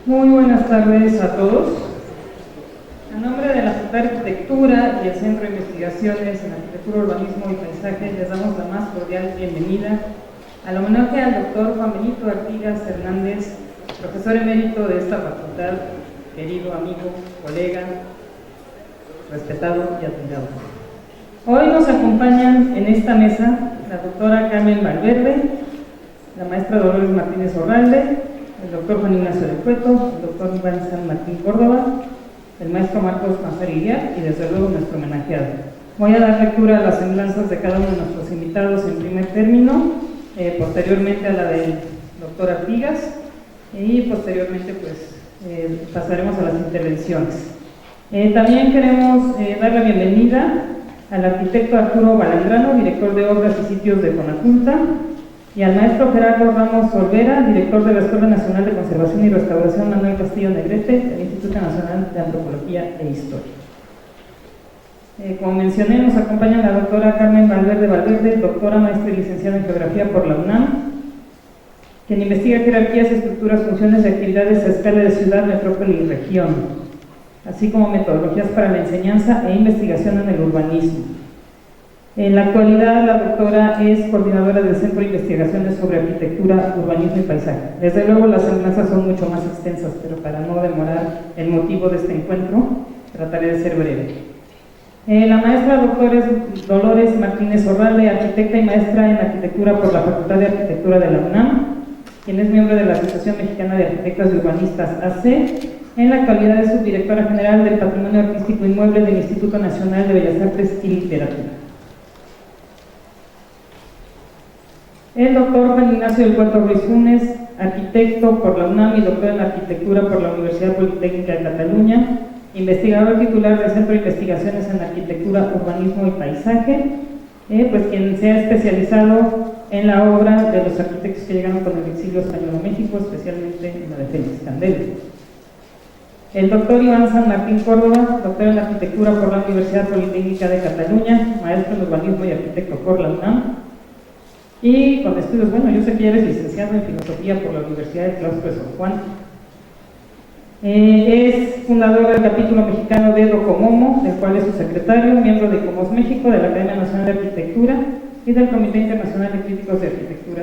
Muy buenas tardes a todos. A nombre de la Facultad de Arquitectura y el Centro de Investigaciones en Arquitectura, Urbanismo y Paisaje, les damos la más cordial bienvenida al homenaje al doctor Juan Benito Artigas Hernández, profesor emérito de esta facultad, querido amigo, colega, respetado y admirado. Hoy nos acompañan en esta mesa la doctora Carmen Valverde, la maestra Dolores Martínez Orralde, el doctor Juan Ignacio de Cueto, el doctor Iván San Martín Córdoba, el maestro Marcos Mazariria y desde luego nuestro homenajeado. Voy a dar lectura a las semblanzas de cada uno de nuestros invitados en primer término, posteriormente a la del doctor Artigas y posteriormente pasaremos a las intervenciones. También queremos dar la bienvenida al arquitecto Arturo Balandrano, director de Obras y Sitios de Conaculta, y al maestro Gerardo Ramos Olvera, director de la Escuela Nacional de Conservación y Restauración Manuel Castillo Negrete, del Instituto Nacional de Antropología e Historia. Como mencioné, nos acompaña la doctora Carmen Valverde, doctora, maestra y licenciada en Geografía por la UNAM, quien investiga jerarquías, estructuras, funciones y actividades a escala de ciudad, metrópoli y región, así como metodologías para la enseñanza e investigación en el urbanismo. En la actualidad, la doctora es coordinadora del Centro de Investigaciones sobre Arquitectura, Urbanismo y Paisaje. Desde luego, las semblanzas son mucho más extensas, pero para no demorar el motivo de este encuentro, trataré de ser breve. La maestra doctora Dolores Martínez Orralde, arquitecta y maestra en Arquitectura por la Facultad de Arquitectura de la UNAM, quien es miembro de la Asociación Mexicana de Arquitectos y Urbanistas, AC. En la actualidad es subdirectora general del Patrimonio Artístico Inmueble del Instituto Nacional de Bellas Artes y Literatura. El doctor Juan Ignacio del Cueto Ruiz Funes, arquitecto por la UNAM y doctor en Arquitectura por la Universidad Politécnica de Cataluña, investigador titular del Centro de Investigaciones en Arquitectura, Urbanismo y Paisaje, quien se ha especializado en la obra de los arquitectos que llegaron con el exilio español a México, especialmente en la de Félix Candela. El doctor Iván San Martín Córdoba, doctor en Arquitectura por la Universidad Politécnica de Cataluña, maestro en Urbanismo y arquitecto por la UNAM, y con estudios, yo sé que ya eres licenciado en Filosofía por la Universidad de Claustro de San Juan. Es fundador del capítulo mexicano de Docomomo, del cual es su secretario, miembro de ICOMOS México, de la Academia Nacional de Arquitectura y del Comité Internacional de Críticos de Arquitectura.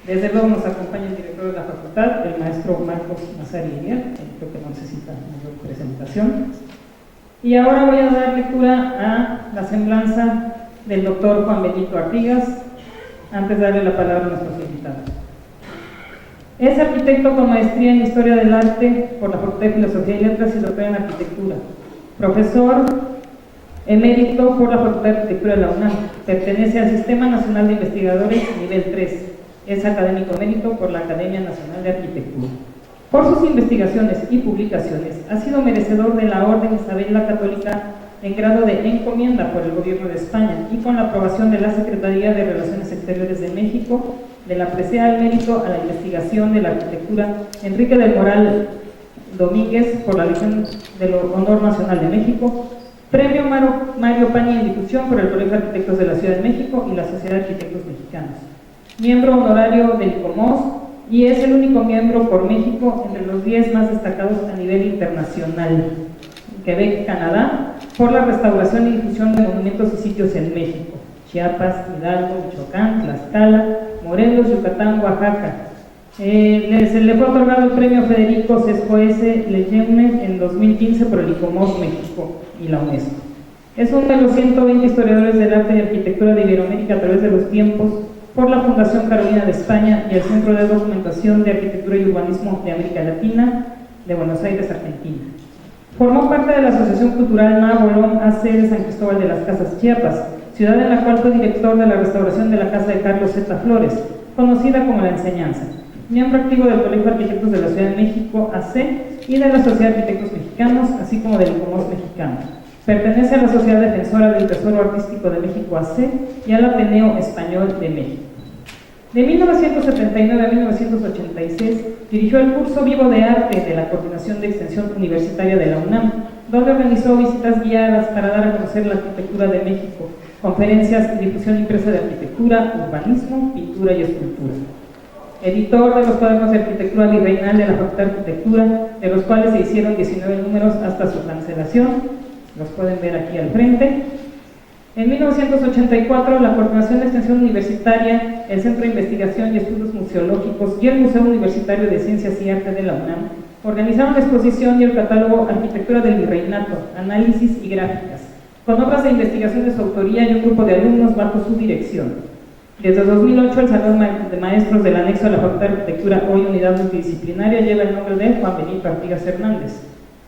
Desde luego nos acompaña el director de la facultad, el maestro Marcos Mazariria, creo que no necesita mayor presentación. Y ahora voy a dar lectura a la semblanza del doctor Juan Benito Artigas, antes de darle la palabra a nuestros invitados. Es arquitecto con maestría en Historia del Arte por la Facultad de Filosofía y Letras y doctor en Arquitectura, profesor emérito por la Facultad de Arquitectura de la UNAM, pertenece al Sistema Nacional de Investigadores nivel 3, es académico emérito por la Academia Nacional de Arquitectura. Por sus investigaciones y publicaciones, ha sido merecedor de la Orden Isabel la Católica en grado de encomienda por el Gobierno de España y con la aprobación de la Secretaría de Relaciones Exteriores de México, de la presea al mérito a la investigación de la arquitectura Enrique del Moral Domínguez por la Legión del Honor Nacional de México, Premio Mario Pani en Difusión por el Colegio de Arquitectos de la Ciudad de México y la Sociedad de Arquitectos Mexicanos, miembro honorario del ICOMOS y es el único miembro por México entre los 10 más destacados a nivel internacional. Quebec, Canadá, por la restauración y difusión de monumentos y sitios en México, Chiapas, Hidalgo, Michoacán, Tlaxcala, Morelos, Yucatán, Oaxaca. Se le fue otorgado el premio Federico Sesco S. Lejeune en 2015 por el ICOMOS México y la UNESCO. Es uno de los 120 historiadores del arte y arquitectura de Iberoamérica a través de los tiempos por la Fundación Carolina de España y el Centro de Documentación de Arquitectura y Urbanismo de América Latina de Buenos Aires, Argentina. Formó parte de la Asociación Cultural Nabolón AC de San Cristóbal de las Casas, Chiapas, ciudad en la cual fue director de la restauración de la casa de Carlos Z. Flores, conocida como La Enseñanza, miembro activo del Colegio de Arquitectos de la Ciudad de México AC y de la Sociedad de Arquitectos Mexicanos, así como del ICOMOS Mexicano. Pertenece a la Sociedad Defensora del Tesoro Artístico de México AC y al Ateneo Español de México. De 1979 a 1986 dirigió el curso Vivo de Arte de la Coordinación de Extensión Universitaria de la UNAM, donde organizó visitas guiadas para dar a conocer la arquitectura de México, conferencias y difusión impresa de arquitectura, urbanismo, pintura y escultura. editor de los cuadernos de arquitectura virreinal de la Facultad de Arquitectura, de los cuales se hicieron 19 números hasta su cancelación, los pueden ver aquí al frente. En 1984, la Coordinación de Extensión Universitaria, el Centro de Investigación y Estudios Museológicos y el Museo Universitario de Ciencias y Arte de la UNAM organizaron la exposición y el catálogo Arquitectura del Virreinato, Análisis y Gráficas, con obras de investigación de su autoría y un grupo de alumnos bajo su dirección. Desde 2008, el Salón de Maestros del anexo a la Facultad de Arquitectura, hoy Unidad Multidisciplinaria, lleva el nombre de Juan Benito Artigas Hernández.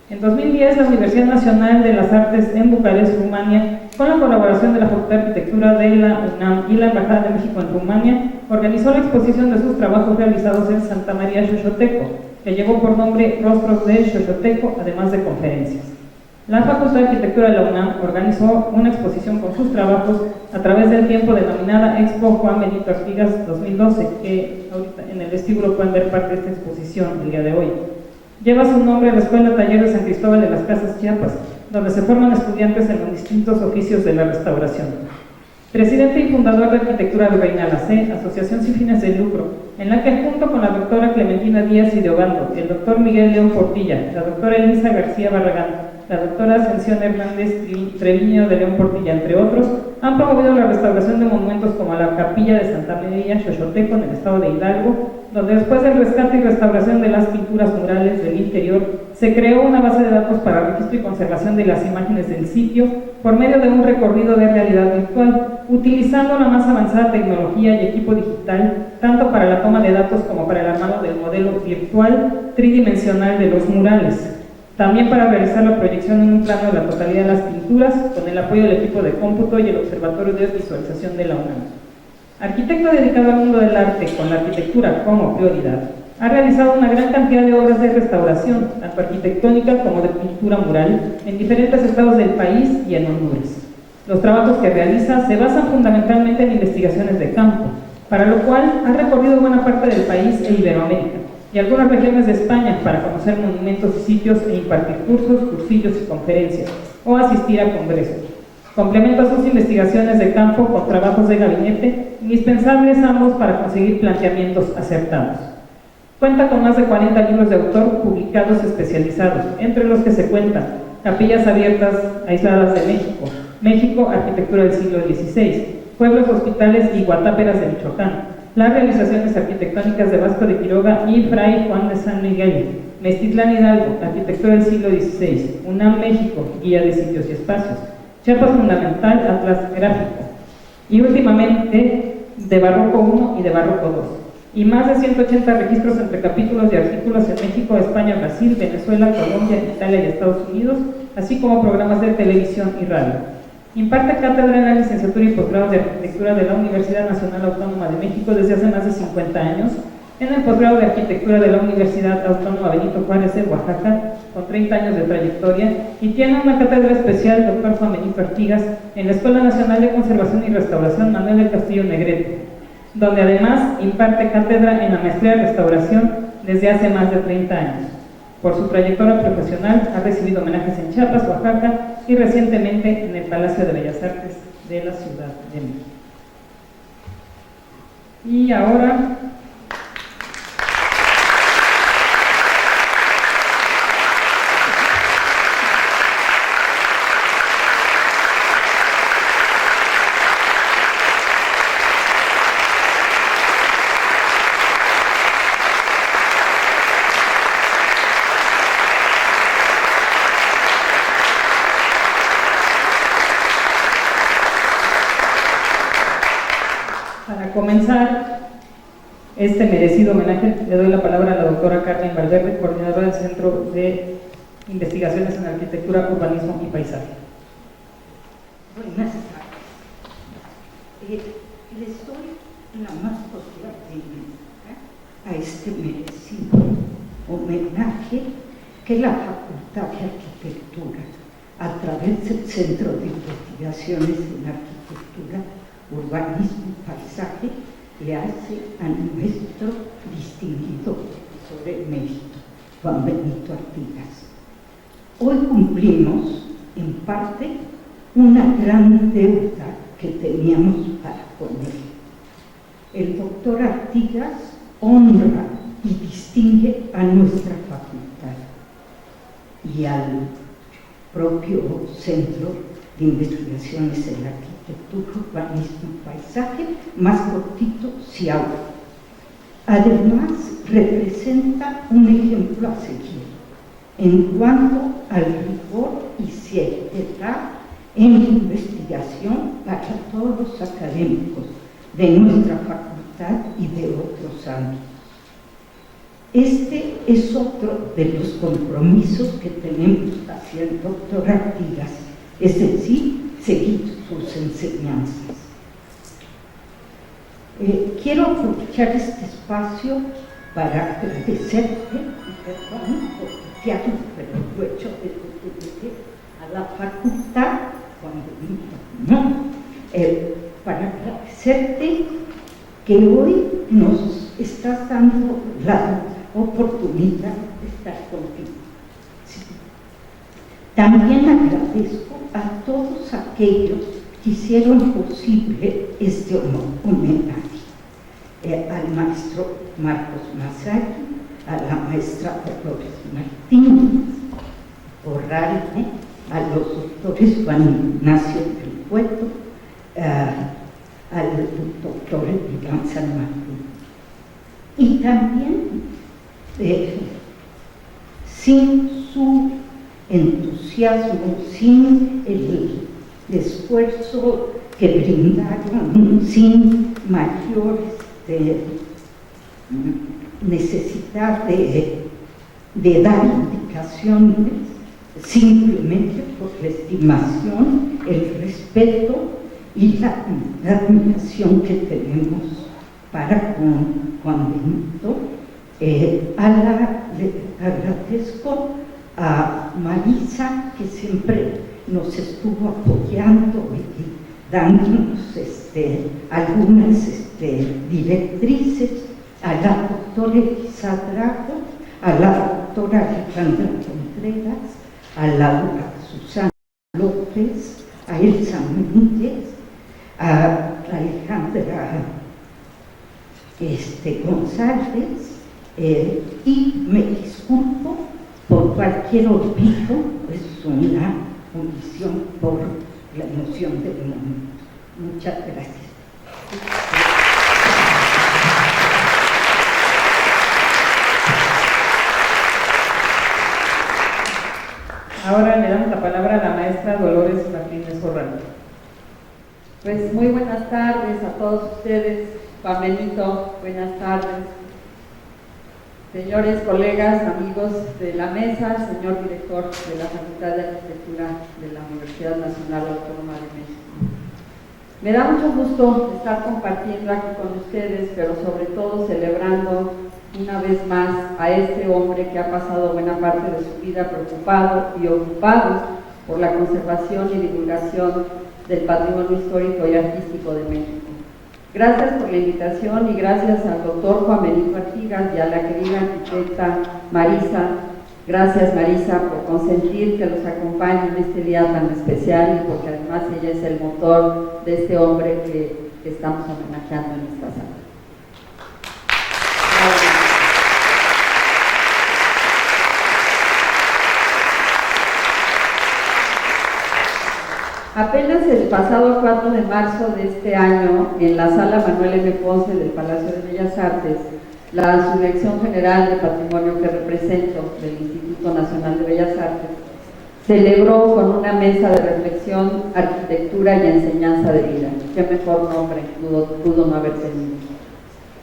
En 2010, la Universidad Nacional de las Artes en Bucarest, Rumania, con la colaboración de la Facultad de Arquitectura de la UNAM y la Embajada de México en Rumania, organizó la exposición de sus trabajos realizados en Santa María Xochotecco, que llevó por nombre Rostros de Xochotecco, además de conferencias. La Facultad de Arquitectura de la UNAM organizó una exposición con sus trabajos a través del tiempo denominada Expo Juan Benito Artigas 2012, que ahorita en el vestíbulo pueden ver parte de esta exposición el día de hoy. Lleva su nombre a la Escuela Taller de San Cristóbal de las Casas Chiapas, donde se forman estudiantes en los distintos oficios de la restauración. Presidente y fundador de Arquitectura Virreinal AC, asociación sin fines de lucro, en la que junto con la doctora Clementina Díaz y de Obando, el doctor Miguel León Portilla, la doctora Elisa García Barragán, la doctora Ascensión Hernández Treviño de León Portilla, entre otros, han promovido la restauración de monumentos como la Capilla de Santa María Xochotecco en el estado de Hidalgo, donde después del rescate y restauración de las pinturas murales del interior, se creó una base de datos para registro y conservación de las imágenes del sitio por medio de un recorrido de realidad virtual, utilizando la más avanzada tecnología y equipo digital, tanto para la toma de datos como para el armado del modelo virtual tridimensional de los murales. También para realizar la proyección en un plano de la totalidad de las pinturas, con el apoyo del equipo de cómputo y el Observatorio de Visualización de la UNAM. Arquitecto dedicado al mundo del arte, con la arquitectura como prioridad, ha realizado una gran cantidad de obras de restauración, tanto arquitectónica como de pintura mural, en diferentes estados del país y en Honduras. Los trabajos que realiza se basan fundamentalmente en investigaciones de campo, para lo cual ha recorrido buena parte del país e Iberoamérica, y algunas regiones de España para conocer monumentos y sitios e impartir cursos, cursillos y conferencias, o asistir a congresos. Complementa sus investigaciones de campo con trabajos de gabinete, indispensables ambos para conseguir planteamientos acertados. Cuenta con más de 40 libros de autor publicados especializados, entre los que se cuentan Capillas Abiertas Aisladas de México, México, Arquitectura del siglo XVI, Pueblos, Hospitales y Guatáperas de Michoacán, las realizaciones arquitectónicas de Vasco de Quiroga y Fray Juan de San Miguel, Mestitlán Hidalgo, Arquitectura del siglo XVI, UNAM México, Guía de Sitios y Espacios, Chiapas Fundamental, Atlas Gráfico, y últimamente de Barroco I y de Barroco II, y más de 180 registros entre capítulos y artículos en México, España, Brasil, Venezuela, Colombia, Italia y Estados Unidos, así como programas de televisión y radio. Imparte cátedra en la licenciatura y posgrado de arquitectura de la Universidad Nacional Autónoma de México desde hace más de 50 años, en el posgrado de arquitectura de la Universidad Autónoma Benito Juárez en Oaxaca, con 30 años de trayectoria, y tiene una cátedra especial, doctor Juan Benito Artigas, en la Escuela Nacional de Conservación y Restauración Manuel del Castillo Negrete, donde además imparte cátedra en la maestría de restauración desde hace más de 30 años. Por su trayectoria profesional ha recibido homenajes en Chiapas, Oaxaca y recientemente en el Palacio de Bellas Artes de la Ciudad de México. Y ahora comenzar este merecido homenaje, le doy la palabra a la doctora Carmen Valverde, coordinadora del Centro de Investigaciones en Arquitectura, Urbanismo y Paisaje. Buenas tardes. Les doy la más cordial bienvenida a este merecido homenaje que la Facultad de Arquitectura, a través del Centro de Investigaciones en Arquitectura, Urbanismo y Paisaje, le hace a nuestro distinguido profesor emérito, Juan Benito Artigas. Hoy cumplimos, en parte, una gran deuda que teníamos para con él. El doctor Artigas honra y distingue a nuestra facultad y al propio Centro de Investigaciones en la Arquitectura, Urbanismo y Paisaje, más cortito, CIAU. Además, representa un ejemplo a seguir en cuanto al rigor y seriedad en la investigación para todos los académicos de nuestra facultad y de otros ámbitos. Este es otro de los compromisos que tenemos hacia el doctor Artigas, es decir, seguir sus enseñanzas. Quiero aprovechar este espacio para agradecerte, perdón, porque te hablo, pero lo he hecho a la facultad, para agradecerte que hoy nos estás dando la oportunidad de estar contigo. Sí. También agradezco a todos aquellos que hicieron posible este homenaje, al maestro Marcos Masaki, a la maestra Dolores Martínez Borralde, a los doctores Juan Ignacio Tricueto, al doctor Iván San Martín. Y también, sin su entusiasmo, sin el esfuerzo que brindaron, sin mayor necesidad de dar indicaciones, simplemente por la estimación, el respeto y la admiración que tenemos para con Juan Benito. Le agradezco a Marisa, que siempre nos estuvo apoyando y dándonos algunas directrices, a la doctora Elisa Drago, a la doctora Alejandra Contreras, a Laura Susana López, a Elsa Méndez, a Alejandra González, y me disculpo por cualquier olvido, es una omisión por la emoción del momento. Muchas gracias. Ahora le damos la palabra a la maestra Dolores Martínez Borralde. Pues muy buenas tardes a todos ustedes. Juan Benito, buenas tardes. Señores colegas, amigos de la mesa, señor director de la Facultad de Arquitectura de la Universidad Nacional Autónoma de México. Me da mucho gusto estar compartiendo aquí con ustedes, pero sobre todo celebrando una vez más a este hombre que ha pasado buena parte de su vida preocupado y ocupado por la conservación y divulgación del patrimonio histórico y artístico de México. Gracias por la invitación y gracias al doctor Juan Benito Artigas y a la querida arquitecta Marisa. Gracias, Marisa, por consentir que los acompañe en este día tan especial y porque además ella es el motor de este hombre que estamos homenajeando en esta sala. Apenas el pasado 4 de marzo de este año, en la Sala Manuel M. Ponce del Palacio de Bellas Artes, la Subdirección General de Patrimonio que represento del Instituto Nacional de Bellas Artes celebró con una mesa de reflexión, arquitectura y enseñanza de vida. Qué mejor nombre pudo no haber tenido.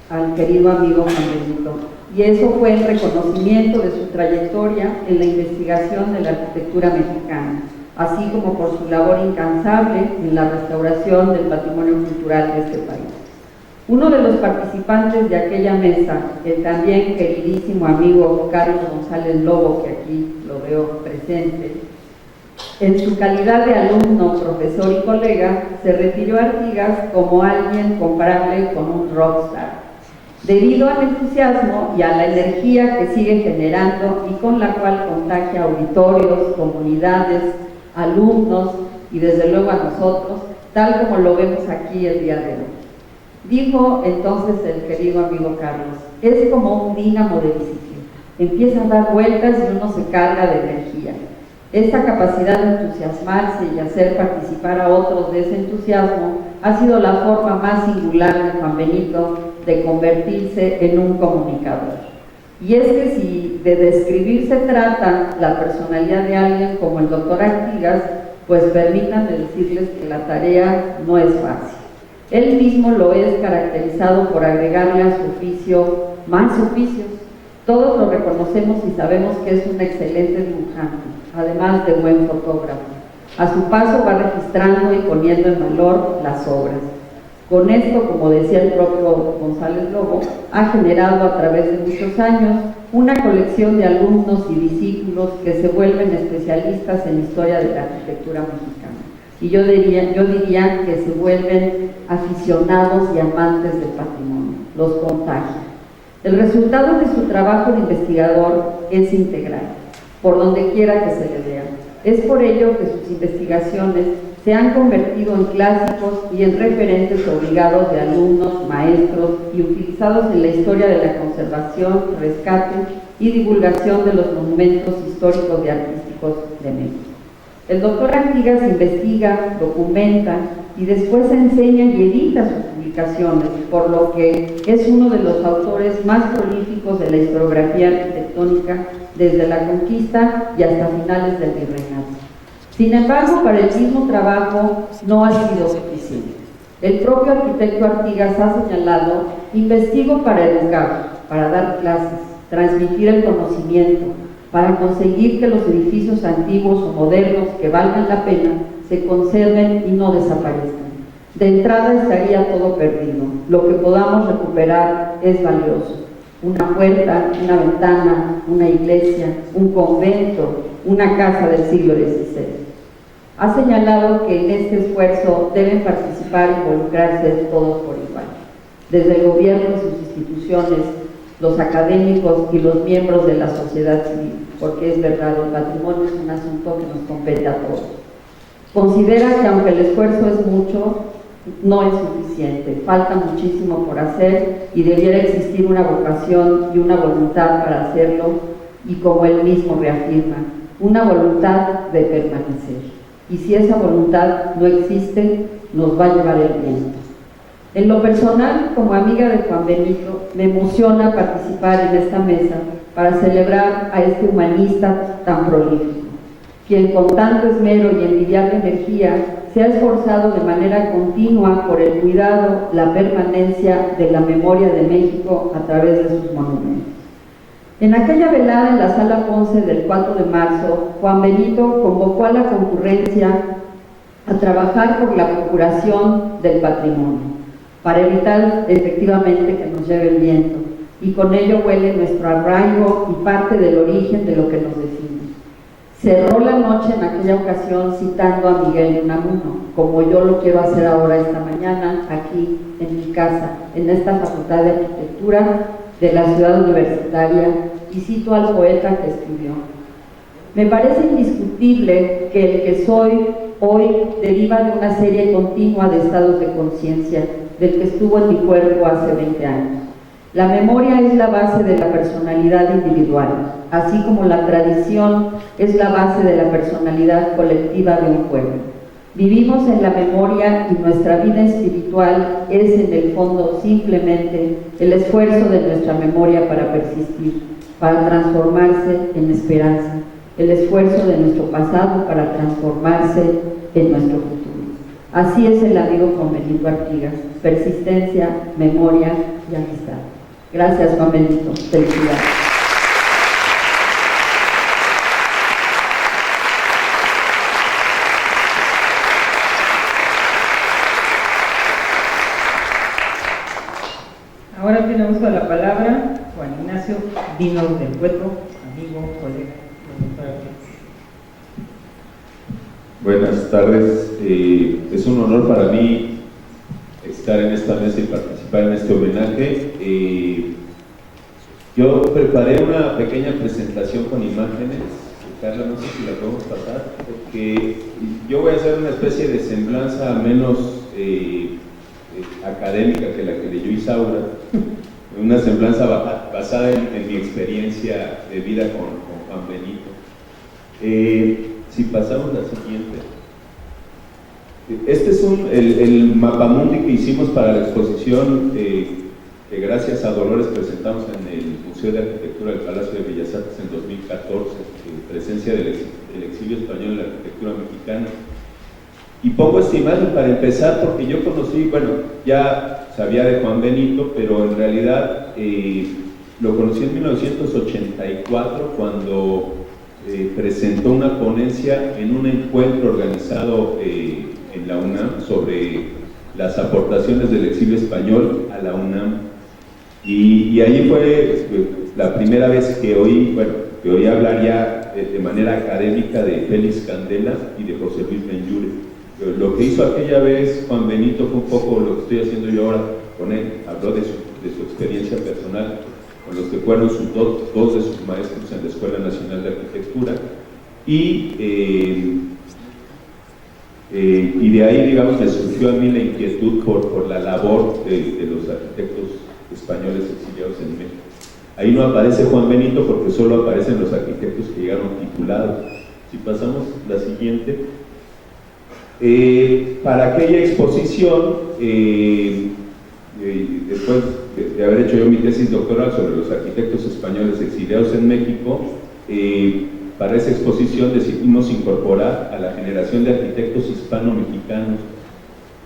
Al querido amigo Juan Benito. Y eso fue en reconocimiento de su trayectoria en la investigación de la arquitectura mexicana, así como por su labor incansable en la restauración del patrimonio cultural de este país. Uno de los participantes de aquella mesa, el también queridísimo amigo Carlos González Lobo, que aquí lo veo presente, en su calidad de alumno, profesor y colega, se refirió a Artigas como alguien comparable con un rockstar, debido al entusiasmo y a la energía que sigue generando y con la cual contagia auditorios, comunidades, alumnos y desde luego a nosotros, tal como lo vemos aquí el día de hoy. Dijo entonces el querido amigo Carlos, es como un dínamo de bicicleta, empieza a dar vueltas y uno se carga de energía. Esta capacidad de entusiasmarse y hacer participar a otros de ese entusiasmo ha sido la forma más singular de Juan Benito de convertirse en un comunicador. Y es que si de describir se trata la personalidad de alguien como el doctor Artigas, pues permítanme decirles que la tarea no es fácil. Él mismo lo es caracterizado por agregarle a su oficio más oficios. Todos lo reconocemos y sabemos que es un excelente dibujante, además de buen fotógrafo. A su paso va registrando y poniendo en valor las obras. Con esto, como decía el propio González Lobo, ha generado a través de muchos años una colección de alumnos y discípulos que se vuelven especialistas en historia de la arquitectura mexicana. Y yo diría que se vuelven aficionados y amantes del patrimonio, los contagia. El resultado de su trabajo de investigador es integral, por donde quiera que se le vea. Es por ello que sus investigaciones se han convertido en clásicos y en referentes obligados de alumnos, maestros y utilizados en la historia de la conservación, rescate y divulgación de los monumentos históricos y artísticos de México. El doctor Artigas investiga, documenta y después enseña y edita sus publicaciones, por lo que es uno de los autores más prolíficos de la historiografía arquitectónica desde la conquista y hasta finales del virreinato. Sin embargo, para el mismo trabajo no ha sido suficiente. El propio arquitecto Artigas ha señalado: investigo para educar, para dar clases, transmitir el conocimiento, para conseguir que los edificios antiguos o modernos que valgan la pena se conserven y no desaparezcan. De entrada estaría todo perdido. Lo que podamos recuperar es valioso. Una puerta, una ventana, una iglesia, un convento, una casa del siglo XVI. Ha señalado que en este esfuerzo deben participar e involucrarse todos por igual, desde el gobierno y sus instituciones, los académicos y los miembros de la sociedad civil, porque es verdad, el patrimonio es un asunto que nos compete a todos. Considera que aunque el esfuerzo es mucho, no es suficiente, falta muchísimo por hacer y debiera existir una vocación y una voluntad para hacerlo, y como él mismo reafirma, una voluntad de permanecer. Y si esa voluntad no existe, nos va a llevar el viento. En lo personal, como amiga de Juan Benito, me emociona participar en esta mesa para celebrar a este humanista tan prolífico, quien con tanto esmero y envidiable energía se ha esforzado de manera continua por el cuidado, la permanencia de la memoria de México a través de sus monumentos. En aquella velada en la Sala Ponce del 4 de marzo, Juan Benito convocó a la concurrencia a trabajar por la procuración del patrimonio, para evitar efectivamente que nos lleve el viento, y con ello huele nuestro arraigo y parte del origen de lo que nos define. Cerró la noche en aquella ocasión citando a Miguel de Unamuno, como yo lo quiero hacer ahora esta mañana, aquí en mi casa, en esta Facultad de Arquitectura de la Ciudad Universitaria, y cito al poeta que escribió: me parece indiscutible que el que soy hoy deriva de una serie continua de estados de conciencia del que estuvo en mi cuerpo hace 20 años. La memoria es la base de la personalidad individual, así como la tradición es la base de la personalidad colectiva de un pueblo. Vivimos en la memoria y nuestra vida espiritual es en el fondo simplemente el esfuerzo de nuestra memoria para persistir, para transformarse en esperanza, el esfuerzo de nuestro pasado para transformarse en nuestro futuro. Así es el amigo Juan Benito Artigas: persistencia, memoria y amistad. Gracias, Juan Benito. Felicidades. Ahora tiene uso de la palabra Juan Ignacio Dinos del Cueto, amigo, colega, doctor Artigas. Buenas tardes. Es un honor para mí estar en esta mesa y participar en este homenaje. Yo preparé una pequeña presentación con imágenes. Carla, no sé si la podemos pasar, porque yo voy a hacer una especie de semblanza menos académica que la que leyó Isaura, una semblanza basada en mi experiencia de vida con Juan Benito. Si pasamos a la siguiente. Este es el mapamundi que hicimos para la exposición que gracias a Dolores presentamos en el Museo de Arquitectura del Palacio de Bellas Artes en 2014, presencia del exilio español en la arquitectura mexicana. Y pongo esta imagen para empezar porque yo conocí, bueno, ya sabía de Juan Benito, pero en realidad lo conocí en 1984 cuando presentó una ponencia en un encuentro organizado en la UNAM sobre las aportaciones del exilio español a la UNAM. Y ahí fue la primera vez que oí hablar ya de manera académica de Félix Candela y de José Luis Benlliure. Lo que hizo aquella vez Juan Benito fue un poco lo que estoy haciendo yo ahora con él. Habló de su experiencia personal con los que fueron dos de sus maestros en la Escuela Nacional de Arquitectura y de ahí, digamos, me surgió a mí la inquietud por la labor de los arquitectos españoles exiliados en México. Ahí no aparece Juan Benito porque solo aparecen los arquitectos que llegaron titulados. Si pasamos la siguiente. Para aquella exposición, después de haber hecho yo mi tesis doctoral sobre los arquitectos españoles exiliados en México, para esa exposición decidimos incorporar a la generación de arquitectos hispano-mexicanos.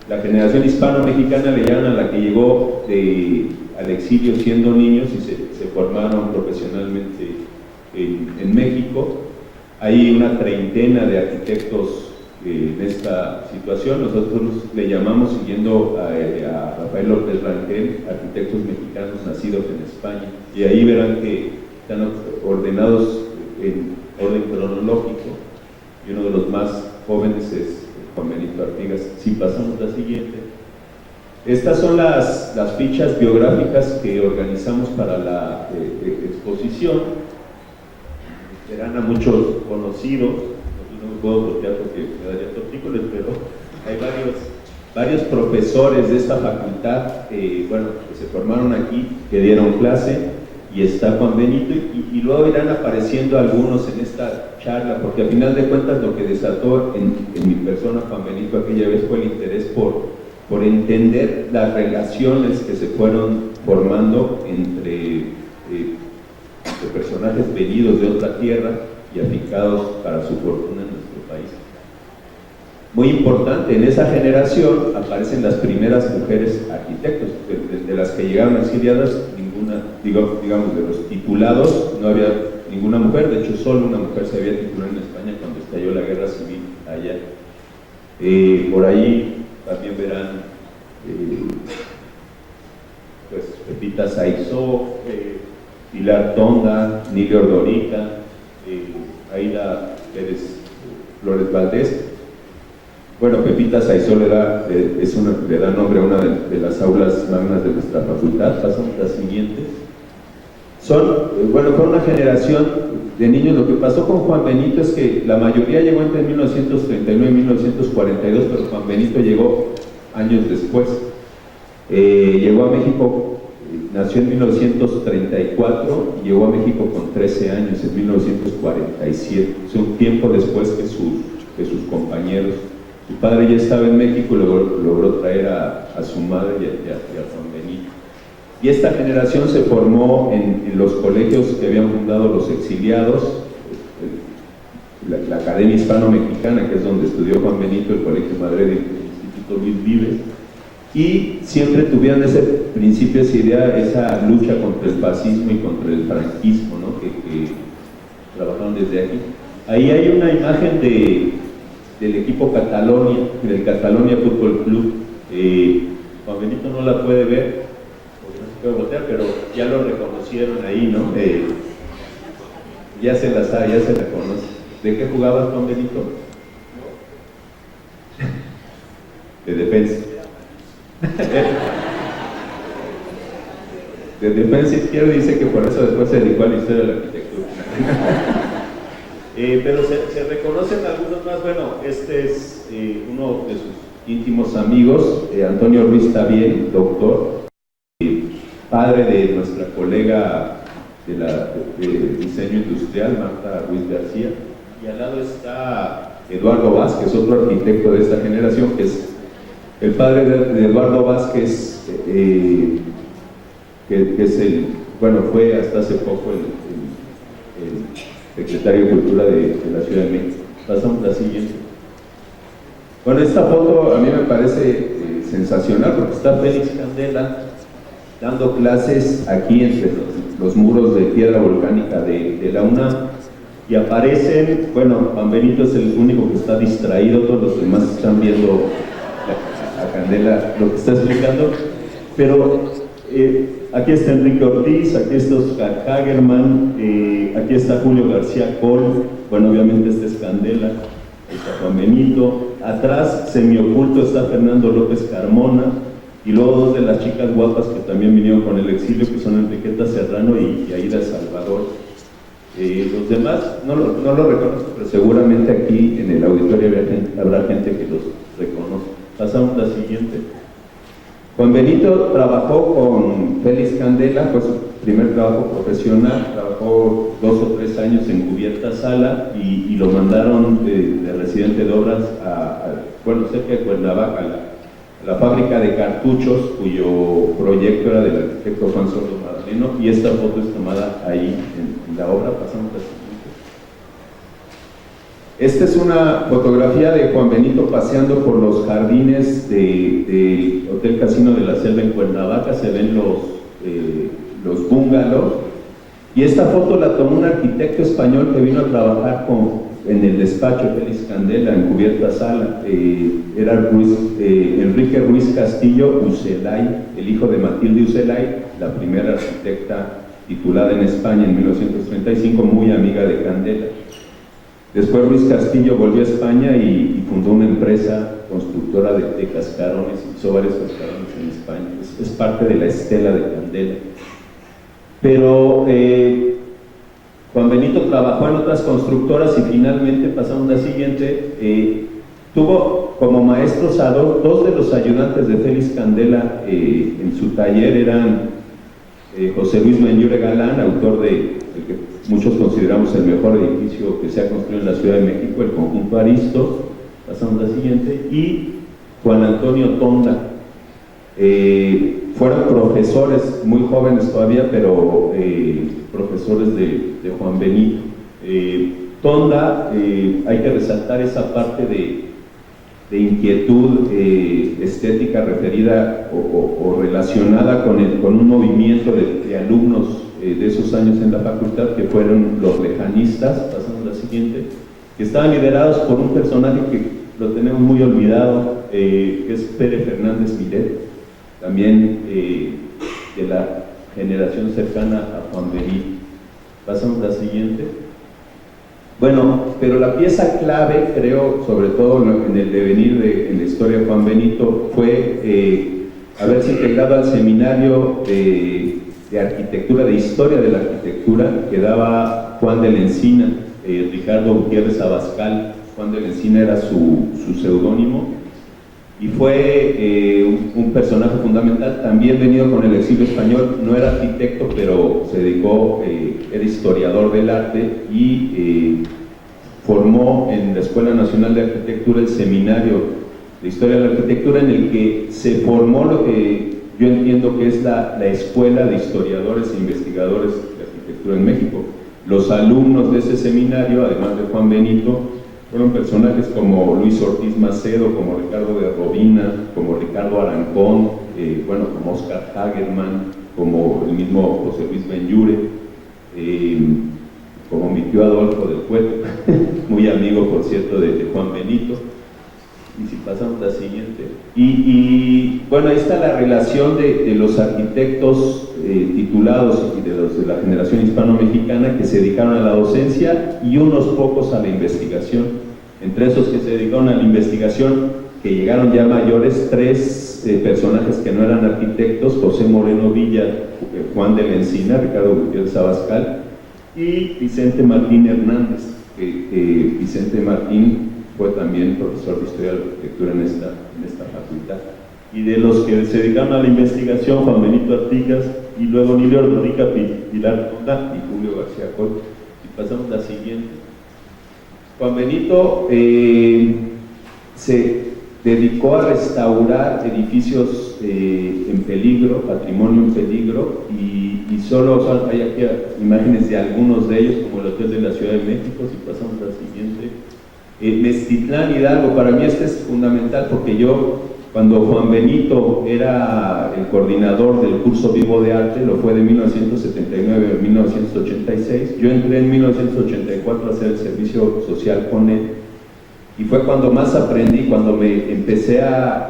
La generación hispano-mexicana le llaman a la que llegó al exilio siendo niños y se formaron profesionalmente en México. Hay una treintena de arquitectos en esta situación. Nosotros le llamamos, siguiendo a Rafael López Rangel, arquitectos mexicanos nacidos en España, y ahí verán que están ordenados en orden cronológico, y uno de los más jóvenes es Juan Benito Artigas. Si pasamos a la siguiente. Estas son las fichas biográficas que organizamos para la exposición. Serán a muchos conocidos. No puedo voltear porque me daría tortícolis, pero hay varios profesores de esta facultad que se formaron aquí, que dieron clase, y está Juan Benito, y luego irán apareciendo algunos en esta charla, porque al final de cuentas lo que desató en mi persona Juan Benito aquella vez fue el interés por entender las relaciones que se fueron formando entre personajes venidos de otra tierra y afincados para su fortuna en nuestro país. Muy importante, en esa generación aparecen las primeras mujeres arquitectos, de las que llegaron exiliadas, ninguna, digamos, de los titulados, no había ninguna mujer. De hecho, solo una mujer se había titulado en España cuando estalló la guerra civil allá. Por ahí también verán pues Pepita Saizó, Pilar Tonda, Nili Ordorica, Aida Pérez Flores Valdés. Bueno, Pepita Saizó le da nombre a una de las aulas magnas de nuestra facultad. Pasamos a la siguiente. Fue una generación de niños. Lo que pasó con Juan Benito es que la mayoría llegó entre 1939 y 1942, pero Juan Benito llegó años después. Llegó a México, nació en 1934 y llegó a México con 13 años, en 1947, un tiempo después que sus compañeros. Su padre ya estaba en México y logró traer a su madre y a Juan Benito. Y esta generación se formó en los colegios que habían fundado los exiliados, la Academia Hispano-Mexicana, que es donde estudió Juan Benito, el Colegio Madrid y el Instituto Luis Vives, y siempre tuvieron ese principio, esa idea, esa lucha contra el fascismo y contra el franquismo, ¿no? que trabajaron desde aquí. Ahí hay una imagen del equipo Catalonia, del Catalonia Fútbol Club. Juan Benito no la puede ver, porque no se puede voltear, pero ya lo reconocieron ahí, ¿no? Ya se la sabe, ya se la conoce. ¿De qué jugaba Juan Benito? De defensa. De defensa izquierda, dice que por eso después se dedicó a la historia de la arquitectura. Pero se reconocen algunos más. Bueno, este es uno de sus íntimos amigos, Antonio Ruiz Tabiel, doctor, padre de nuestra colega de diseño industrial, Marta Ruiz García, y al lado está Eduardo Vázquez, otro arquitecto de esta generación, que es el padre de Eduardo Vázquez, que es fue hasta hace poco el secretario de Cultura de la Ciudad de México. Pasamos a la siguiente. Bueno, esta foto a mí me parece sensacional porque está Félix Candela dando clases aquí entre los muros de piedra volcánica de la UNAM, y aparecen, bueno, Juan Benito es el único que está distraído, todos los demás están viendo a Candela lo que está explicando, pero aquí está Enrique Ortiz, aquí está Oscar Hagerman, aquí está Julio García Col, bueno, obviamente este es Candela, está Juan Benito, atrás semioculto está Fernando López Carmona, y luego dos de las chicas guapas que también vinieron con el exilio, que son Enriqueta Serrano y Aida Salvador. Los demás no lo reconozco, pero seguramente aquí en el auditorio habrá gente que los reconoce. Pasamos a la siguiente. Juan Benito trabajó con Félix Candela, fue su primer trabajo profesional, trabajó 2 o 3 años en Cubierta Sala y lo mandaron de residente de obras cerca de Cuernavaca, la fábrica de cartuchos, cuyo proyecto era del arquitecto Juan Soto Madaleno, y esta foto es tomada ahí en la obra. Pasamos a la siguiente. Esta es una fotografía de Juan Benito paseando por los jardines del Hotel Casino de la Selva en Cuernavaca. Se ven los bungalows, y esta foto la tomó un arquitecto español que vino a trabajar en el despacho de Félix Candela en Cubierta Sala. Era Enrique Ruiz Castillo Ucelay, el hijo de Matilde Ucelay, la primera arquitecta titulada en España en 1935, muy amiga de Candela. Después Ruiz Castillo volvió a España y fundó una empresa constructora de cascarones, hizo varios cascarones en España, es parte de la estela de Candela. Pero Juan Benito trabajó en otras constructoras y finalmente, pasamos a la siguiente, tuvo como maestros a dos de los ayudantes de Félix Candela en su taller. Eran José Luis Menyure Galán, autor del que muchos consideramos el mejor edificio que se ha construido en la Ciudad de México, el conjunto Aristo. Pasamos a la siguiente. Y Juan Antonio Tonda. Fueron profesores muy jóvenes todavía, pero profesores de Juan Benito. Tonda, hay que resaltar esa parte de inquietud estética referida o relacionada con un movimiento de alumnos de esos años en la facultad, que fueron los lejanistas. Pasamos a la siguiente, que estaban liderados por un personaje que lo tenemos muy olvidado, que es Pérez Fernández Miret, también de la generación cercana a Juan Benito. Pasamos a la siguiente. Bueno, pero la pieza clave, creo, sobre todo en el devenir en la historia de Juan Benito, fue haberse integrado al seminario de arquitectura, de historia de la arquitectura, que daba Juan de la Encina, Ricardo Gutiérrez Abascal. Juan de la Encina era su seudónimo, y fue un personaje fundamental, también venido con el exilio español. No era arquitecto, pero se dedicó, era historiador del arte, y formó en la Escuela Nacional de Arquitectura el seminario de Historia de la Arquitectura, en el que se formó lo que yo entiendo que es la escuela de historiadores e investigadores de arquitectura en México. Los alumnos de ese seminario, además de Juan Benito, fueron personajes como Luis Ortiz Macedo, como Ricardo de Robina, como Ricardo Arancón, como Oscar Hagerman, como el mismo José Luis Menyure, como mi tío Adolfo del Cueto, muy amigo, por cierto, de Juan Benito. Y si pasamos a la siguiente. Bueno, ahí está la relación de los arquitectos titulados y de los de la generación hispano-mexicana que se dedicaron a la docencia, y unos pocos a la investigación. Entre esos que se dedicaron a la investigación, que llegaron ya mayores, 3 personajes que no eran arquitectos: José Moreno Villa, Juan de la Encina, Ricardo Gutiérrez Abascal, y Vicente Martín Hernández. Vicente Martín fue también profesor de Historia de la Arquitectura en esta facultad. Y de los que se dedicaron a la investigación, Juan Benito Artigas, y luego Nilio Ordorica, Pilar Tonda y Julio García Coll. Y pasamos a la siguiente. Juan Benito se dedicó a restaurar edificios en peligro, patrimonio en peligro, y solo hay aquí imágenes de algunos de ellos, como el Hotel de la Ciudad de México. Si pasamos a la siguiente. Meztitlán Hidalgo, para mí este es fundamental, porque yo, cuando Juan Benito era el coordinador del curso Vivo de Arte, lo fue de 1979 a 1986, yo entré en 1984 a hacer el servicio social con él, y fue cuando más aprendí, cuando me empecé a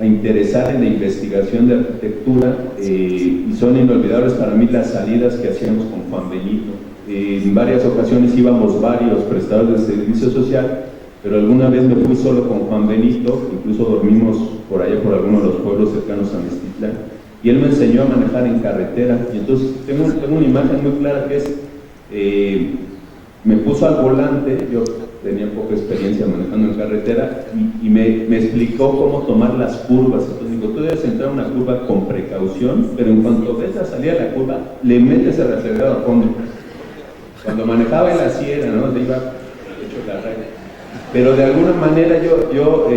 interesar en la investigación de arquitectura, y son inolvidables para mí las salidas que hacíamos con Juan Benito. En varias ocasiones íbamos varios prestadores de servicio social, pero alguna vez me fui solo con Juan Benito, incluso dormimos por allá por algunos de los pueblos cercanos a Meztitlán, y él me enseñó a manejar en carretera. Y entonces tengo una imagen muy clara que es, me puso al volante, yo tenía poca experiencia manejando en carretera, y me explicó cómo tomar las curvas. Entonces digo, tú debes entrar a una curva con precaución, pero en cuanto ves la salida de la curva, le metes el acelerador a fondo. Cuando manejaba en la sierra, ¿no?, le iba hecho la raya. Pero de alguna manera yo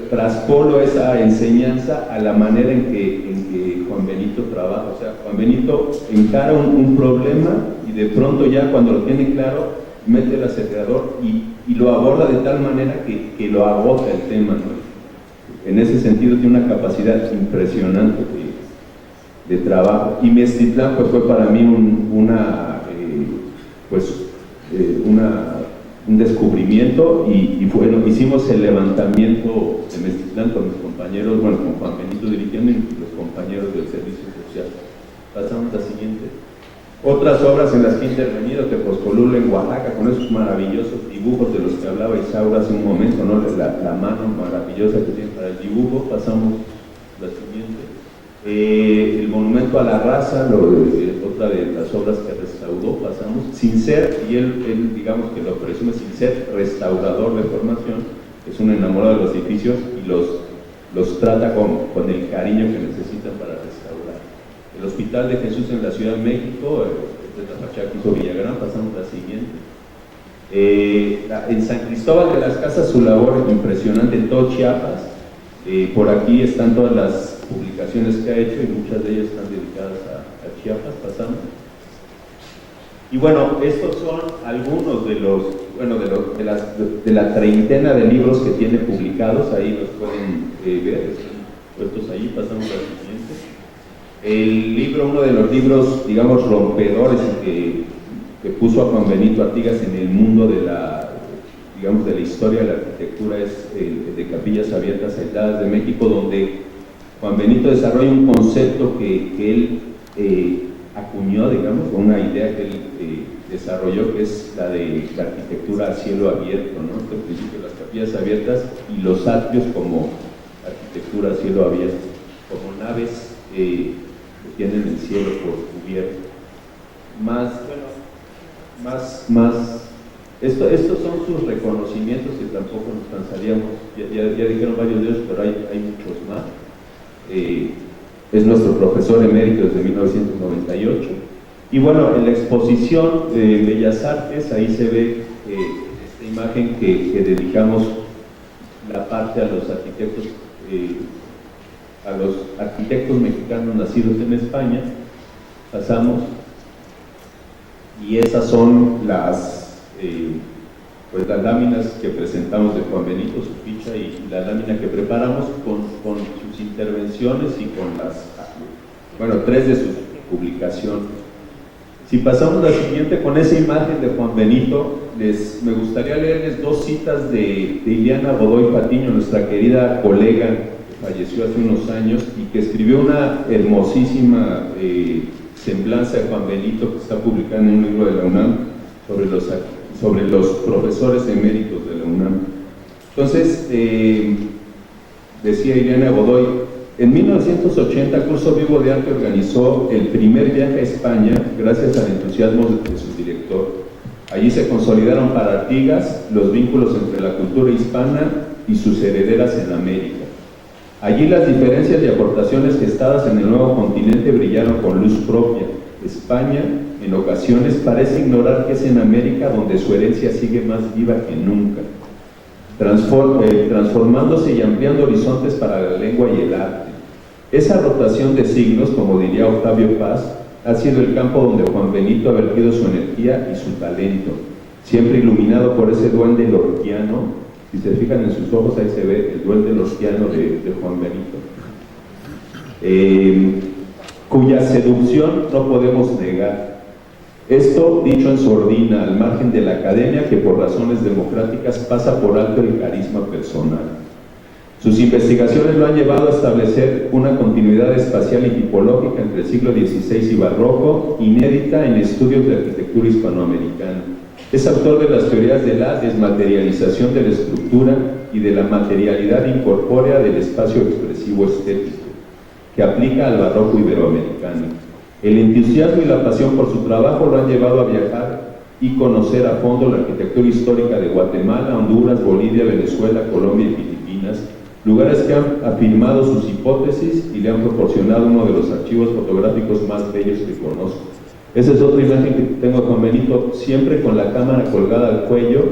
traspolo esa enseñanza a la manera en que Juan Benito trabaja. O sea, Juan Benito encara un problema y de pronto ya cuando lo tiene claro, mete el acelerador y lo aborda de tal manera que lo agota el tema, ¿no? En ese sentido tiene una capacidad impresionante de trabajo. Y Meztitlán pues fue para mí un descubrimiento, y bueno, hicimos el levantamiento de Meztitlán con mis compañeros, bueno, con Juan Benito dirigiendo y los compañeros del servicio social. Pasamos a la siguiente. Otras obras en las que he intervenido: Tepozcolula en Oaxaca, con esos maravillosos dibujos de los que hablaba Isaura hace un momento, ¿no? La mano maravillosa que tiene para el dibujo. Pasamos a la siguiente. El monumento a la raza, otra de las obras que restauró. Pasamos, sin ser, y él digamos que lo presume, sin ser restaurador de formación, es un enamorado de los edificios y los trata con el cariño que necesitan para restaurar. El Hospital de Jesús en la Ciudad de México, de Tapachá, que hizo Villagrán. Pasamos a la siguiente. En San Cristóbal de las Casas, su labor impresionante en todo Chiapas. Por aquí están todas las publicaciones que ha hecho y muchas de ellas están dedicadas a Chiapas. Pasamos. Y bueno, estos son algunos de la treintena de libros que tiene publicados. Ahí los pueden ver, están puestos ahí. Pasamos a la siguiente. El libro, uno de los libros, digamos, rompedores que puso a Juan Benito Artigas en el mundo de la historia de la arquitectura, es el de Capillas Abiertas Aisladas de México, donde Juan Benito desarrolla un concepto que él acuñó, digamos, una idea que él desarrolló, que es la de la arquitectura a cielo abierto, ¿no? El principio de las capillas abiertas y los atrios como arquitectura a cielo abierto, como naves que tienen el cielo por cubierto. Estos son sus reconocimientos, que tampoco nos cansaríamos, ya dijeron varios de ellos, pero hay muchos más. Es nuestro profesor emérito desde 1998. Y bueno, en la exposición de Bellas Artes, ahí se ve esta imagen que dedicamos la parte a los arquitectos mexicanos nacidos en España. Pasamos. Y esas son las láminas que presentamos de Juan Benito, su ficha, y la lámina que preparamos con sus intervenciones y con tres de sus publicaciones. Si pasamos a la siguiente, con esa imagen de Juan Benito, me gustaría leerles dos citas de Ileana Godoy Patiño, nuestra querida colega que falleció hace unos años y que escribió una hermosísima semblanza de Juan Benito, que está publicada en un libro de la UNAM sobre los profesores eméritos de la UNAM. Entonces, decía Ileana Godoy: en 1980 Curso Vivo de Arte organizó el primer viaje a España gracias al entusiasmo de su director. Allí se consolidaron para Artigas los vínculos entre la cultura hispana y sus herederas en América. Allí las diferencias y aportaciones gestadas en el nuevo continente brillaron con luz propia. España, en ocasiones, parece ignorar que es en América donde su herencia sigue más viva que nunca, transformándose y ampliando horizontes para la lengua y el arte. Esa rotación de signos, como diría Octavio Paz, ha sido el campo donde Juan Benito ha vertido su energía y su talento, siempre iluminado por ese duende lorquiano. Si se fijan en sus ojos, ahí se ve el duende lorquiano de Juan Benito, cuya seducción no podemos negar. Esto dicho en sordina, al margen de la academia, que por razones democráticas pasa por alto el carisma personal. Sus investigaciones lo han llevado a establecer una continuidad espacial y tipológica entre el siglo XVI y barroco, inédita en estudios de arquitectura hispanoamericana. Es autor de las teorías de la desmaterialización de la estructura y de la materialidad incorpórea del espacio expresivo estético, que aplica al barroco iberoamericano. El entusiasmo y la pasión por su trabajo lo han llevado a viajar y conocer a fondo la arquitectura histórica de Guatemala, Honduras, Bolivia, Venezuela, Colombia y Filipinas, lugares que han afirmado sus hipótesis y le han proporcionado uno de los archivos fotográficos más bellos que conozco. Esa es otra imagen que tengo de Juan Benito, siempre con la cámara colgada al cuello,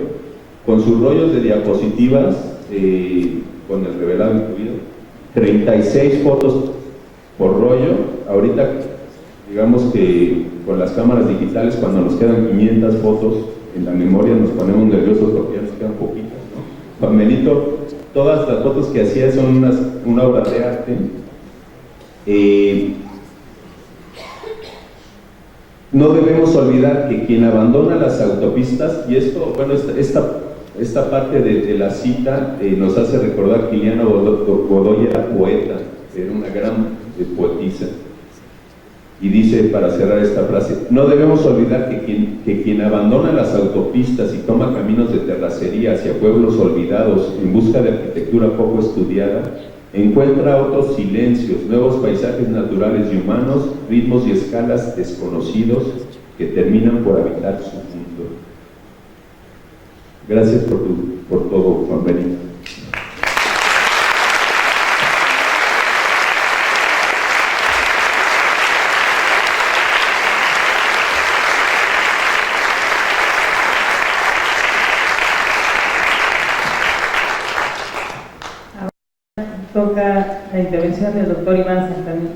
con sus rollos de diapositivas, con el revelado incluido, 36 fotos por rollo. Ahorita, digamos que con las cámaras digitales, cuando nos quedan 500 fotos en la memoria, nos ponemos nerviosos porque ya nos quedan poquitas, ¿no? Juan Benito, todas las fotos que hacía son una obra de arte. No debemos olvidar que quien abandona las autopistas, y esto, bueno, esta parte de la cita nos hace recordar que Liliana Godoy era poeta, era una gran poetisa, y dice, para cerrar esta frase, no debemos olvidar que quien abandona las autopistas y toma caminos de terracería hacia pueblos olvidados en busca de arquitectura poco estudiada, encuentra otros silencios, nuevos paisajes naturales y humanos, ritmos y escalas desconocidos que terminan por habitar su mundo. Gracias por todo, Juan Benito. Toca la intervención del doctor Iván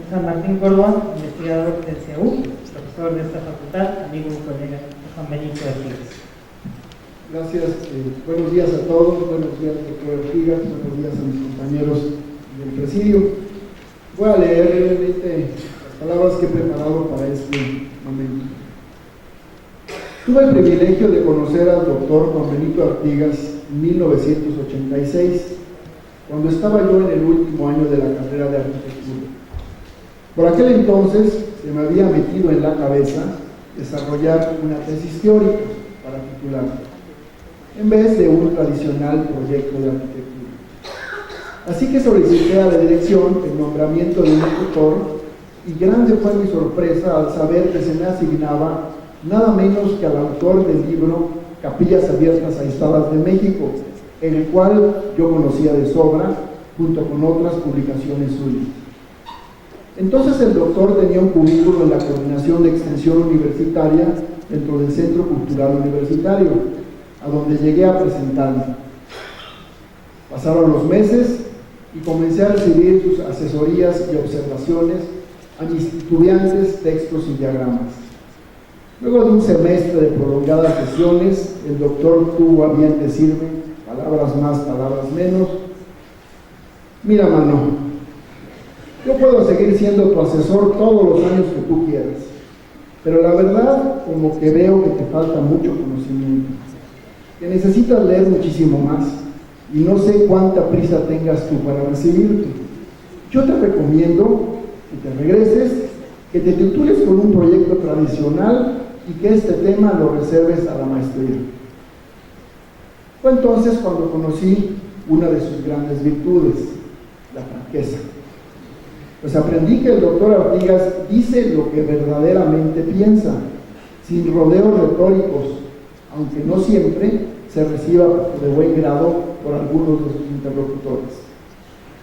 San Martín Córdoba, investigador del CEU, profesor de esta facultad, amigo y colega de Juan Benito Artigas. Gracias, buenos días a todos, buenos días doctor Artigas, buenos días a mis compañeros del presidio. Voy a leer brevemente las palabras que he preparado para este momento. Tuve el privilegio de conocer al doctor Juan Benito Artigas en 1986, cuando estaba yo en el último año de la carrera de arquitectura. Por aquel entonces se me había metido en la cabeza desarrollar una tesis teórica para titular, en vez de un tradicional proyecto de arquitectura. Así que solicité a la dirección el nombramiento de un tutor, y grande fue mi sorpresa al saber que se me asignaba nada menos que al autor del libro Capillas Abiertas Aisladas de México, el cual yo conocía de sobra, junto con otras publicaciones suyas. Entonces el doctor tenía un currículo en la Coordinación de Extensión Universitaria dentro del Centro Cultural Universitario, a donde llegué a presentarme. Pasaron los meses y comencé a recibir sus asesorías y observaciones a mis estudiantes, textos y diagramas. Luego de un semestre de prolongadas sesiones, el doctor tuvo a bien decirme, palabras más, palabras menos: mira, mano, yo puedo seguir siendo tu asesor todos los años que tú quieras, pero la verdad, como que veo que te falta mucho conocimiento, que necesitas leer muchísimo más, y no sé cuánta prisa tengas tú para recibirte. Yo te recomiendo que te regreses, que te titules con un proyecto tradicional y que este tema lo reserves a la maestría. Fue entonces cuando conocí una de sus grandes virtudes, la franqueza. Pues aprendí que el doctor Artigas dice lo que verdaderamente piensa, sin rodeos retóricos, aunque no siempre se reciba de buen grado por algunos de sus interlocutores.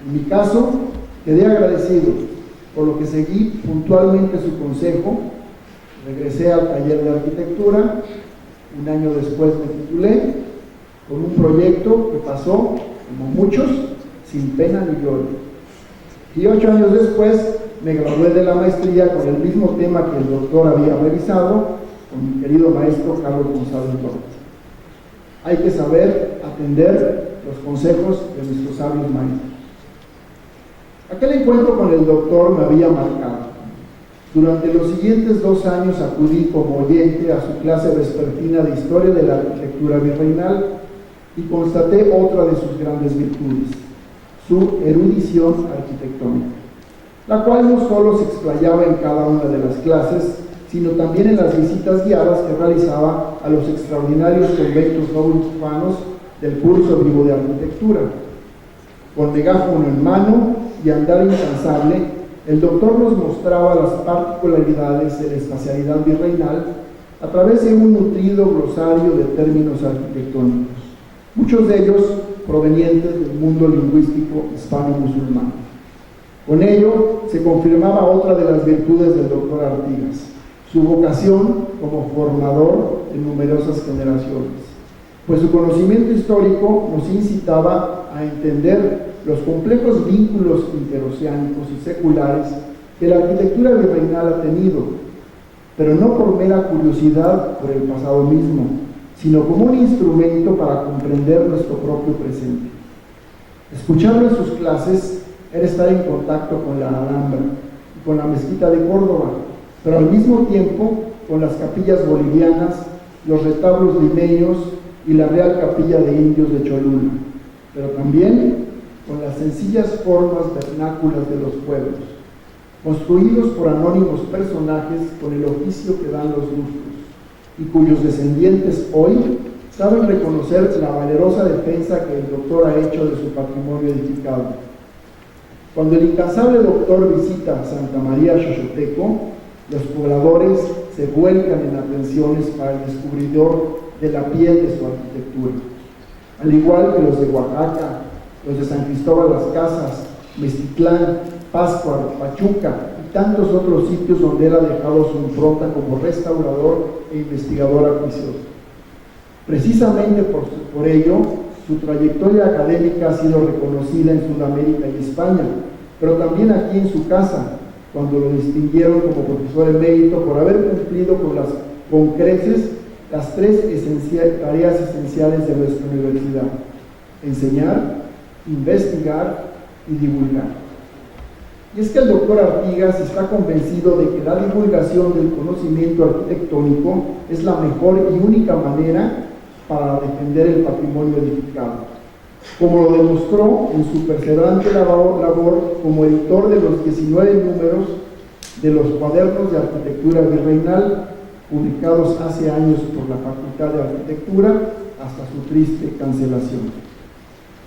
En mi caso, quedé agradecido, por lo que seguí puntualmente su consejo, regresé al taller de arquitectura, un año después me titulé, con un proyecto que pasó, como muchos, sin pena ni gloria. Y 8 años después me gradué de la maestría con el mismo tema que el doctor había revisado, con mi querido maestro Carlos González López. Hay que saber atender los consejos de nuestros sabios maestros. Aquel encuentro con el doctor me había marcado. Durante los siguientes 2 años acudí como oyente a su clase vespertina de Historia de la Arquitectura Virreinal y constaté otra de sus grandes virtudes, su erudición arquitectónica, la cual no solo se explayaba en cada una de las clases, sino también en las visitas guiadas que realizaba a los extraordinarios conventos novohispanos del curso vivo de arquitectura. Con megáfono en mano y andar incansable, el doctor nos mostraba las particularidades de la espacialidad virreinal a través de un nutrido glosario de términos arquitectónicos, muchos de ellos provenientes del mundo lingüístico hispano-musulmán. Con ello se confirmaba otra de las virtudes del doctor Artigas, su vocación como formador de numerosas generaciones, pues su conocimiento histórico nos incitaba a entender los complejos vínculos interoceánicos y seculares que la arquitectura virreinal ha tenido, pero no por mera curiosidad por el pasado mismo, sino como un instrumento para comprender nuestro propio presente. Escucharlo en sus clases era estar en contacto con la Alhambra y con la Mezquita de Córdoba, pero al mismo tiempo con las capillas bolivianas, los retablos limeños y la Real Capilla de Indios de Cholula, pero también con las sencillas formas vernáculas de los pueblos, construidos por anónimos personajes con el oficio que dan los lustros, y cuyos descendientes hoy saben reconocer la valerosa defensa que el doctor ha hecho de su patrimonio edificado. Cuando el incansable doctor visita Santa María Xochotecco, los pobladores se vuelcan en atenciones para el descubridor de la piel de su arquitectura, al igual que los de Oaxaca, los de San Cristóbal Las Casas, Meztitlán, Pátzcuaro, Pachuca y tantos otros sitios donde él ha dejado su impronta como restaurador e investigador acuicioso. Precisamente por ello, su trayectoria académica ha sido reconocida en Sudamérica y España, pero también aquí en su casa, cuando lo distinguieron como profesor emérito por haber cumplido con creces las 3 tareas esenciales de nuestra universidad: enseñar, investigar y divulgar. Y es que el doctor Artigas está convencido de que la divulgación del conocimiento arquitectónico es la mejor y única manera para defender el patrimonio edificado, como lo demostró en su perseverante labor como editor de los 19 números de los cuadernos de arquitectura virreinal, publicados hace años por la Facultad de Arquitectura hasta su triste cancelación.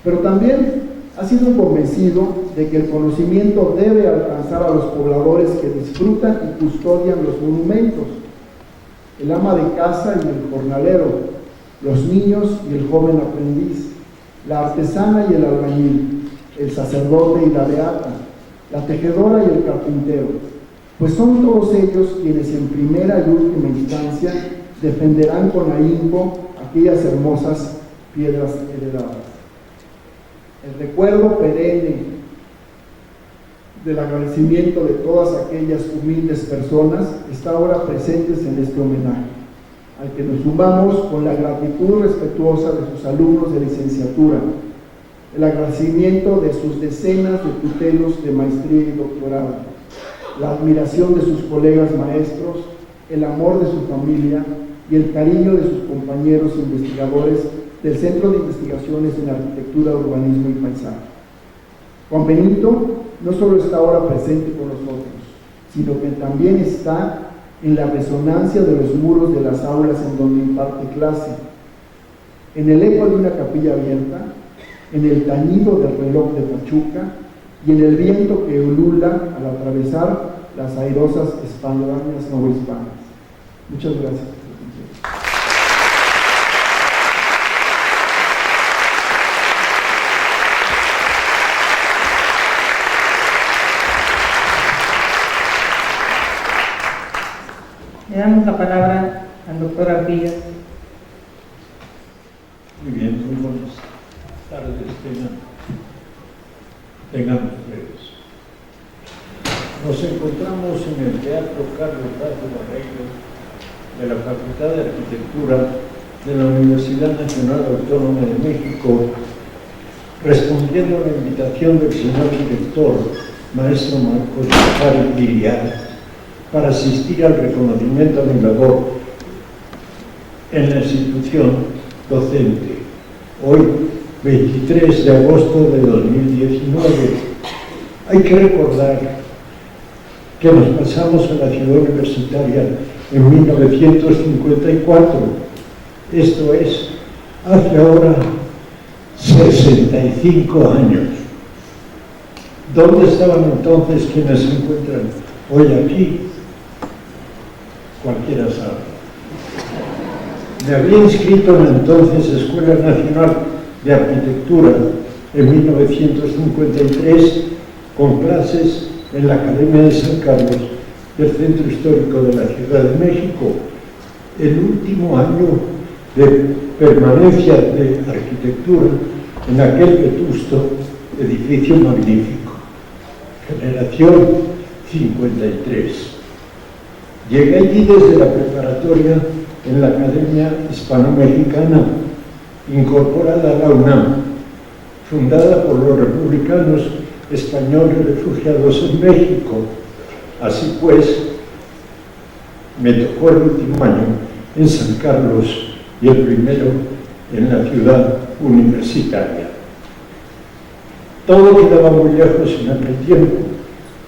Pero también ha sido convencido de que el conocimiento debe alcanzar a los pobladores que disfrutan y custodian los monumentos, el ama de casa y el jornalero, los niños y el joven aprendiz, la artesana y el albañil, el sacerdote y la beata, la tejedora y el carpintero, pues son todos ellos quienes en primera y última instancia defenderán con ahínco aquellas hermosas piedras heredadas. El recuerdo perenne del agradecimiento de todas aquellas humildes personas está ahora presentes en este homenaje, al que nos sumamos con la gratitud respetuosa de sus alumnos de licenciatura, el agradecimiento de sus decenas de tutelos de maestría y doctorado, la admiración de sus colegas maestros, el amor de su familia y el cariño de sus compañeros investigadores del Centro de Investigaciones en Arquitectura, Urbanismo y Paisaje. Juan Benito no solo está ahora presente con nosotros, sino que también está en la resonancia de los muros de las aulas en donde imparte clase, en el eco de una capilla abierta, en el tañido del reloj de Pachuca y en el viento que ulula al atravesar las airosas espadañas novohispanas. Muchas gracias. Le damos la palabra al doctor Artigas. Muy bien, muy buenas tardes, tengan ustedes. Nos encontramos en el Teatro Carlos Lazo Barreiro de la Facultad de Arquitectura de la Universidad Nacional Autónoma de México, respondiendo a la invitación del señor director, maestro Marcos Rafael Iriar, para asistir al reconocimiento a mi labor en la institución docente. Hoy, 23 de agosto de 2019, hay que recordar que nos pasamos a la ciudad universitaria en 1954, esto es, hace ahora 65 años. ¿Dónde estaban entonces quienes se encuentran hoy aquí? Cualquiera sabe. Me había inscrito en la entonces Escuela Nacional de Arquitectura en 1953 con clases en la Academia de San Carlos del Centro Histórico de la Ciudad de México. El último año de permanencia de arquitectura en aquel vetusto edificio magnífico. Generación 53. Llegué allí desde la preparatoria en la Academia Hispano-Mexicana, incorporada a la UNAM, fundada por los republicanos españoles refugiados en México. Así pues, me tocó el último año en San Carlos y el primero en la ciudad universitaria. Todo quedaba muy lejos en aquel tiempo.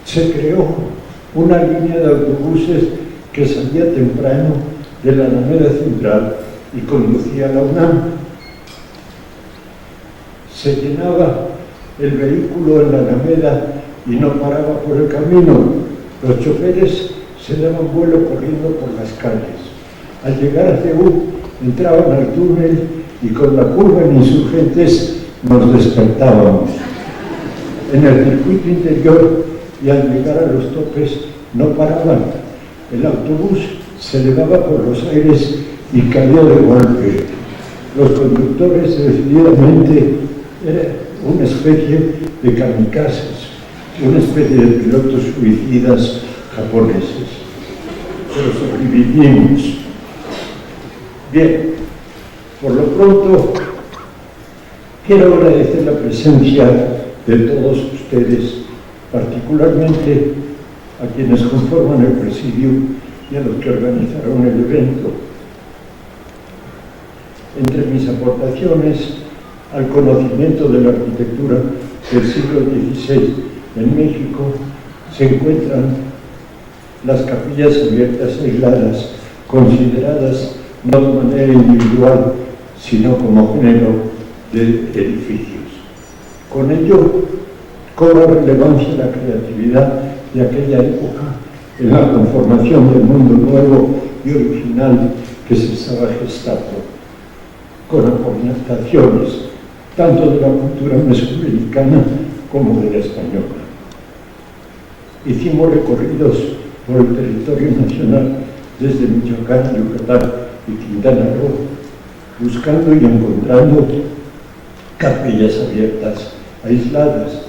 Se creó una línea de autobuses que salía temprano de la Alameda Central y conducía a la UNAM. Se llenaba el vehículo en la Alameda y no paraba por el camino. Los choferes se daban vuelo corriendo por las calles. Al llegar a CEU, entraban al túnel y con la curva en Insurgentes nos despertábamos. En el circuito interior y al llegar a los topes no paraban. El autobús se elevaba por los aires y caía de golpe. Los conductores decididamente eran una especie de kamikazes, una especie de pilotos suicidas japoneses. Pero sobrevivimos. Bien, por lo pronto quiero agradecer la presencia de todos ustedes, particularmente a quienes conforman el presidio y a los que organizaron el evento. Entre mis aportaciones al conocimiento de la arquitectura del siglo XVI en México se encuentran las capillas abiertas aisladas, consideradas no de manera individual, sino como género de edificios. Con ello, cobra relevancia la creatividad de aquella época en la conformación del mundo nuevo y original que se estaba gestando, con aportaciones tanto de la cultura mesoamericana como de la española. Hicimos recorridos por el territorio nacional desde Michoacán, Yucatán y Quintana Roo, buscando y encontrando capillas abiertas, aisladas.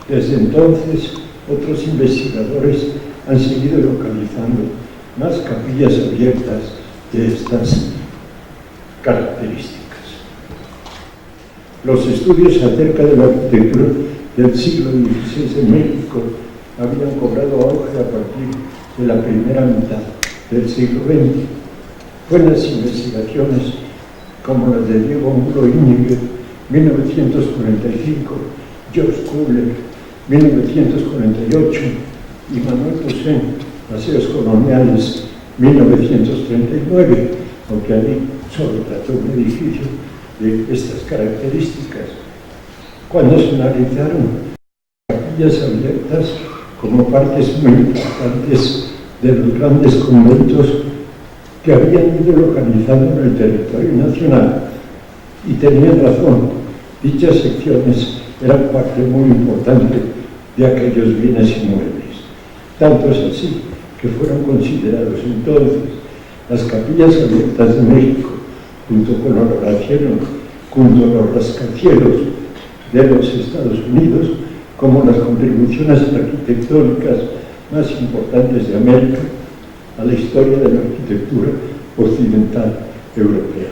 Desde entonces, otros investigadores han seguido localizando más capillas abiertas de estas características. Los estudios acerca de la arquitectura del siglo XVI en México habían cobrado auge a partir de la primera mitad del siglo XX. Buenas investigaciones como las de Diego Mulo Íñiguez, 1945, George Kuhler, 1948, y Manuel Poussin, Paseos Coloniales, 1939, aunque allí solo trató un edificio de estas características. Cuando se analizaron capillas abiertas como partes muy importantes de los grandes conventos que habían ido localizando en el territorio nacional, y tenían razón, dichas secciones eran parte muy importante de aquellos bienes inmuebles. Tanto es así que fueron considerados entonces las capillas abiertas de México, junto con los rascacielos de los Estados Unidos, como las contribuciones arquitectónicas más importantes de América a la historia de la arquitectura occidental europea.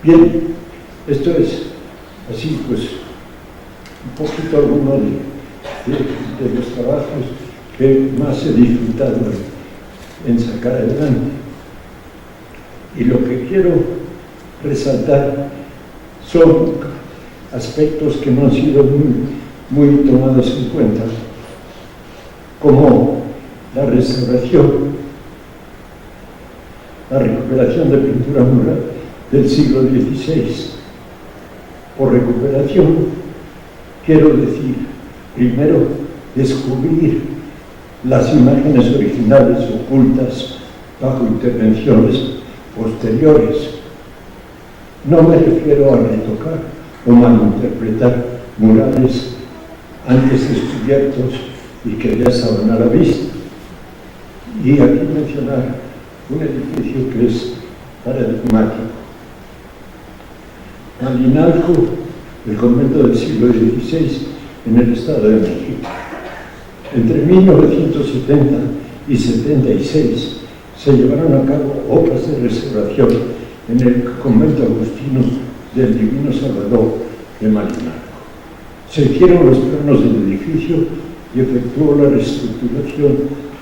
Bien, esto es así, pues, un poquito alguno de los trabajos que más he disfrutado en sacar adelante. Y lo que quiero resaltar son aspectos que no han sido muy tomados en cuenta, como la restauración, la recuperación de pintura mural del siglo XVI. Por recuperación quiero decir, primero, descubrir las imágenes originales ocultas bajo intervenciones posteriores. No me refiero a retocar o malinterpretar murales antes descubiertos y que ya estaban a la vista. Y aquí mencionar un edificio que es paradigmático. Malinalco, el convento del siglo XVI en el Estado de México. Entre 1970 y 76 se llevaron a cabo obras de restauración en el convento agustino del Divino Salvador de Malinalco. Se hicieron los planos del edificio y efectuó la reestructuración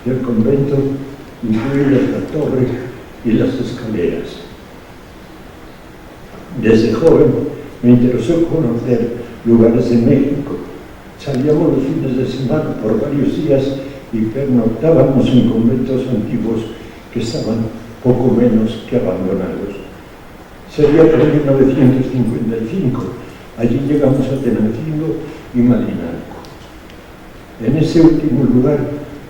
del convento, incluidas la torre y las escaleras. Desde joven me interesó conocer lugares de México. Salíamos los fines de semana por varios días y pernoctábamos en conventos antiguos que estaban poco menos que abandonados. Sería por 1955. Allí llegamos a Tenancingo y Malinalco. En ese último lugar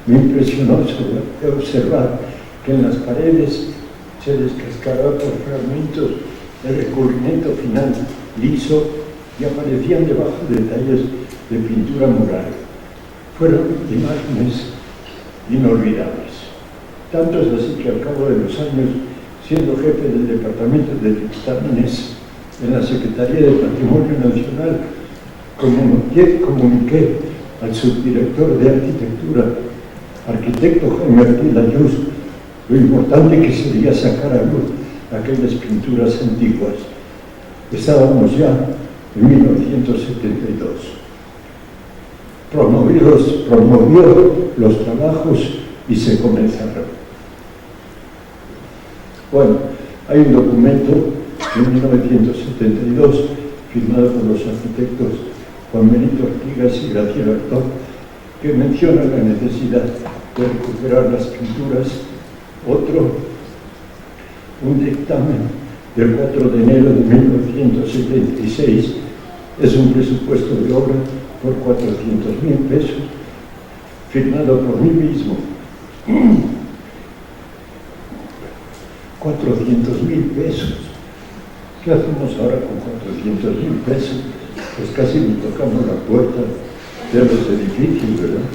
me impresionó observar que en las paredes se descascaraba por fragmentos el recubrimiento final liso y aparecían debajo detalles de pintura mural. Fueron imágenes inolvidables. Tanto es así que al cabo de los años, siendo jefe del Departamento de Dictámenes en la Secretaría de Patrimonio Nacional, comuniqué al subdirector de Arquitectura, arquitecto Jaime Layuz, lo importante que sería sacar a luz aquellas pinturas antiguas. Estábamos ya en 1972. Promovió los trabajos y se comenzaron. Bueno, hay un documento de 1972 firmado por los arquitectos Juan Benito Artigas y Graciela Artón, que menciona la necesidad de recuperar las pinturas. Otro, un dictamen del 4 de enero de 1976, es un presupuesto de obra por 400,000 pesos, firmado por mí mismo. 400,000 pesos. ¿Qué hacemos ahora con 400,000 pesos? Pues casi ni tocamos la puerta de los edificios, ¿verdad?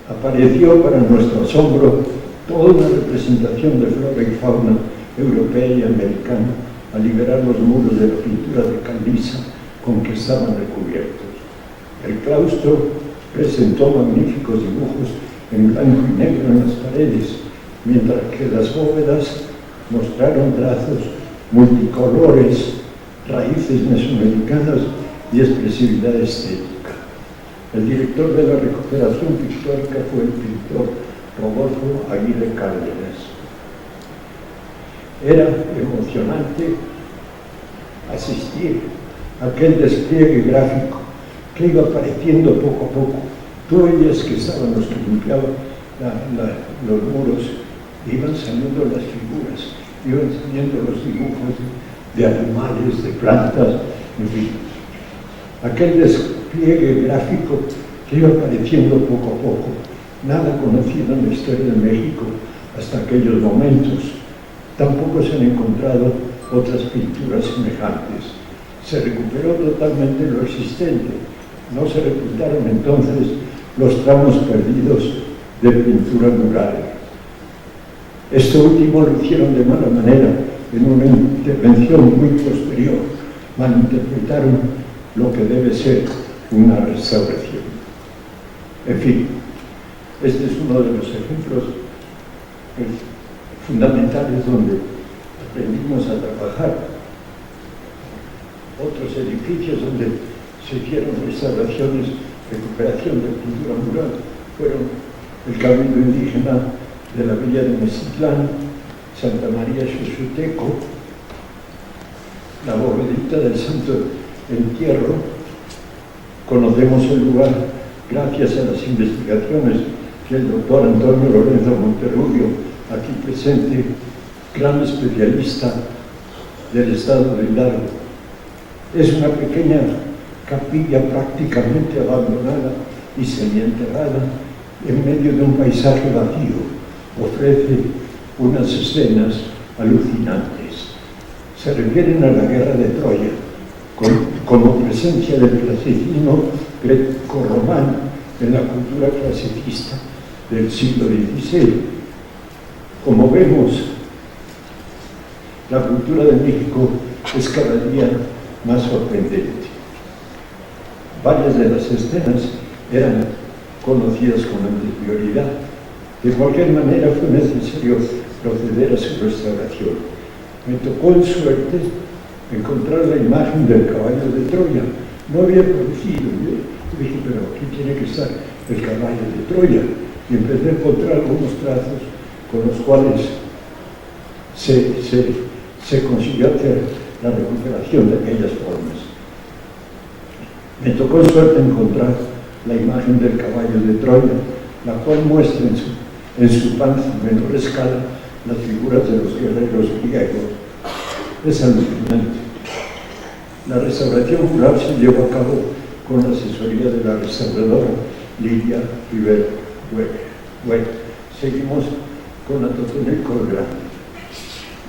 Apareció para nuestro asombro toda una representación de flora y fauna europea y americana al liberar los muros de la pintura de caliza con que estaban recubiertos. El claustro presentó magníficos dibujos en blanco y negro en las paredes, mientras que las bóvedas mostraron trazos multicolores, raíces mesoamericanas y expresividad estética. El director de la recuperación pictórica fue el pintor Rodolfo Aguirre Cárdenas. Era emocionante asistir a aquel despliegue gráfico que iba apareciendo poco a poco. Tú veías que estaban los que limpiaban los muros, iban saliendo las figuras, iban saliendo los dibujos de animales, de plantas, en fin. Aquel despliegue gráfico que iba apareciendo poco a poco, nada conocido en la historia de México hasta aquellos momentos. Tampoco se han encontrado otras pinturas semejantes. Se recuperó totalmente lo existente. No se reclutaron entonces los tramos perdidos de pintura mural. Esto último lo hicieron de mala manera en una intervención muy posterior. Malinterpretaron lo que debe ser una restauración. En fin, este es uno de los ejemplos fundamentales donde aprendimos a trabajar. Otros edificios donde se hicieron restauraciones, recuperación de pintura mural, fueron el Cabildo Indígena de la Villa de Mexitlán, Santa María Xochiteco, la Bovedita del Santo Entierro. Conocemos el lugar gracias a las investigaciones que el doctor Antonio Lorenzo Monterrubio, aquí presente, gran especialista del estado de Hidalgo. Es una pequeña capilla prácticamente abandonada y semienterrada en medio de un paisaje vacío. Ofrece unas escenas alucinantes. Se refieren a la guerra de Troya, como presencia del clasicismo greco-romano en la cultura clasicista del siglo XVI. Como vemos, la cultura de México es cada día más sorprendente. Varias de las escenas eran conocidas con anterioridad. De cualquier manera fue necesario proceder a su restauración. Me tocó en suerte encontrar la imagen del caballo de Troya. No había aparecido. Yo dije, pero aquí tiene que estar el caballo de Troya. Y empecé a encontrar algunos trazos con los cuales se consiguió hacer la recuperación de aquellas formas. Me tocó en suerte encontrar la imagen del caballo de Troya, la cual muestra en su panza en menor escala las figuras de los guerreros griegos. Es alucinante. La restauración mural se llevó a cabo con la asesoría de la restauradora Lidia Rivera. Bueno, seguimos con Atotonilco el Grande.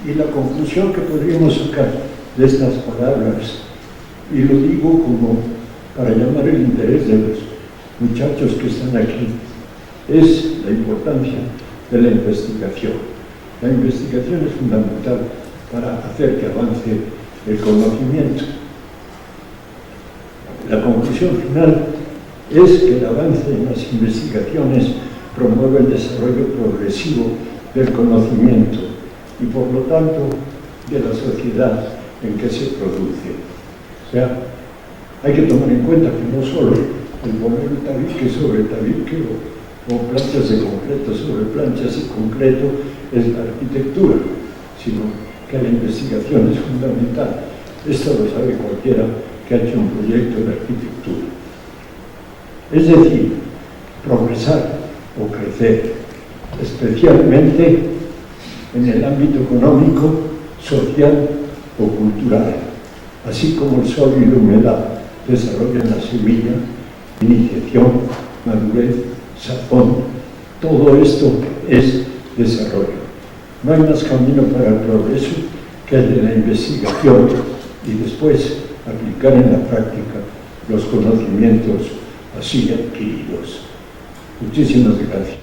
Y la conclusión que podríamos sacar de estas palabras, y lo digo como para llamar el interés de los muchachos que están aquí, es la importancia de la investigación. La investigación es fundamental para hacer que avance el conocimiento. La conclusión final es que el avance en las investigaciones promueve el desarrollo progresivo del conocimiento y, por lo tanto, de la sociedad en que se produce. O sea, hay que tomar en cuenta que no solo el poner el tabique sobre tabique o planchas de concreto sobre planchas de concreto es la arquitectura, sino que la investigación es fundamental. Esto lo sabe cualquiera que ha hecho un proyecto de arquitectura. Es decir, progresar o crecer, especialmente en el ámbito económico, social o cultural, así como el sol y la humedad desarrollan la semilla, iniciación, madurez, sazón. Todo esto es desarrollo. No hay más camino para el progreso que el de la investigación y después aplicar en la práctica los conocimientos así adquiridos. Muchísimas gracias.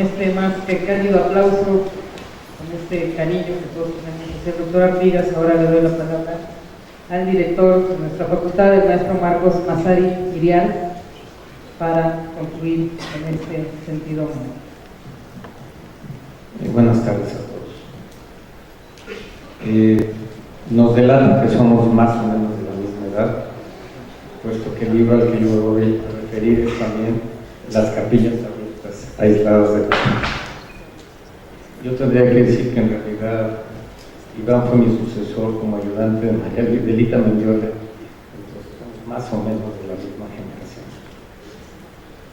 este más que cálido aplauso, con este cariño que todos tenemos hacia el doctor Artigas, ahora le doy la palabra al director de nuestra facultad, el maestro Marcos Massari Irial, para concluir en este sentido. Buenas tardes a todos. Nos delata que somos más o menos de la misma edad, puesto que el libro al que yo voy a referir es también Las capillas abiertas aisladas de México. Yo tendría que decir que en realidad Iván fue mi sucesor como ayudante de María Delita Mendiola, entonces somos más o menos de la misma generación.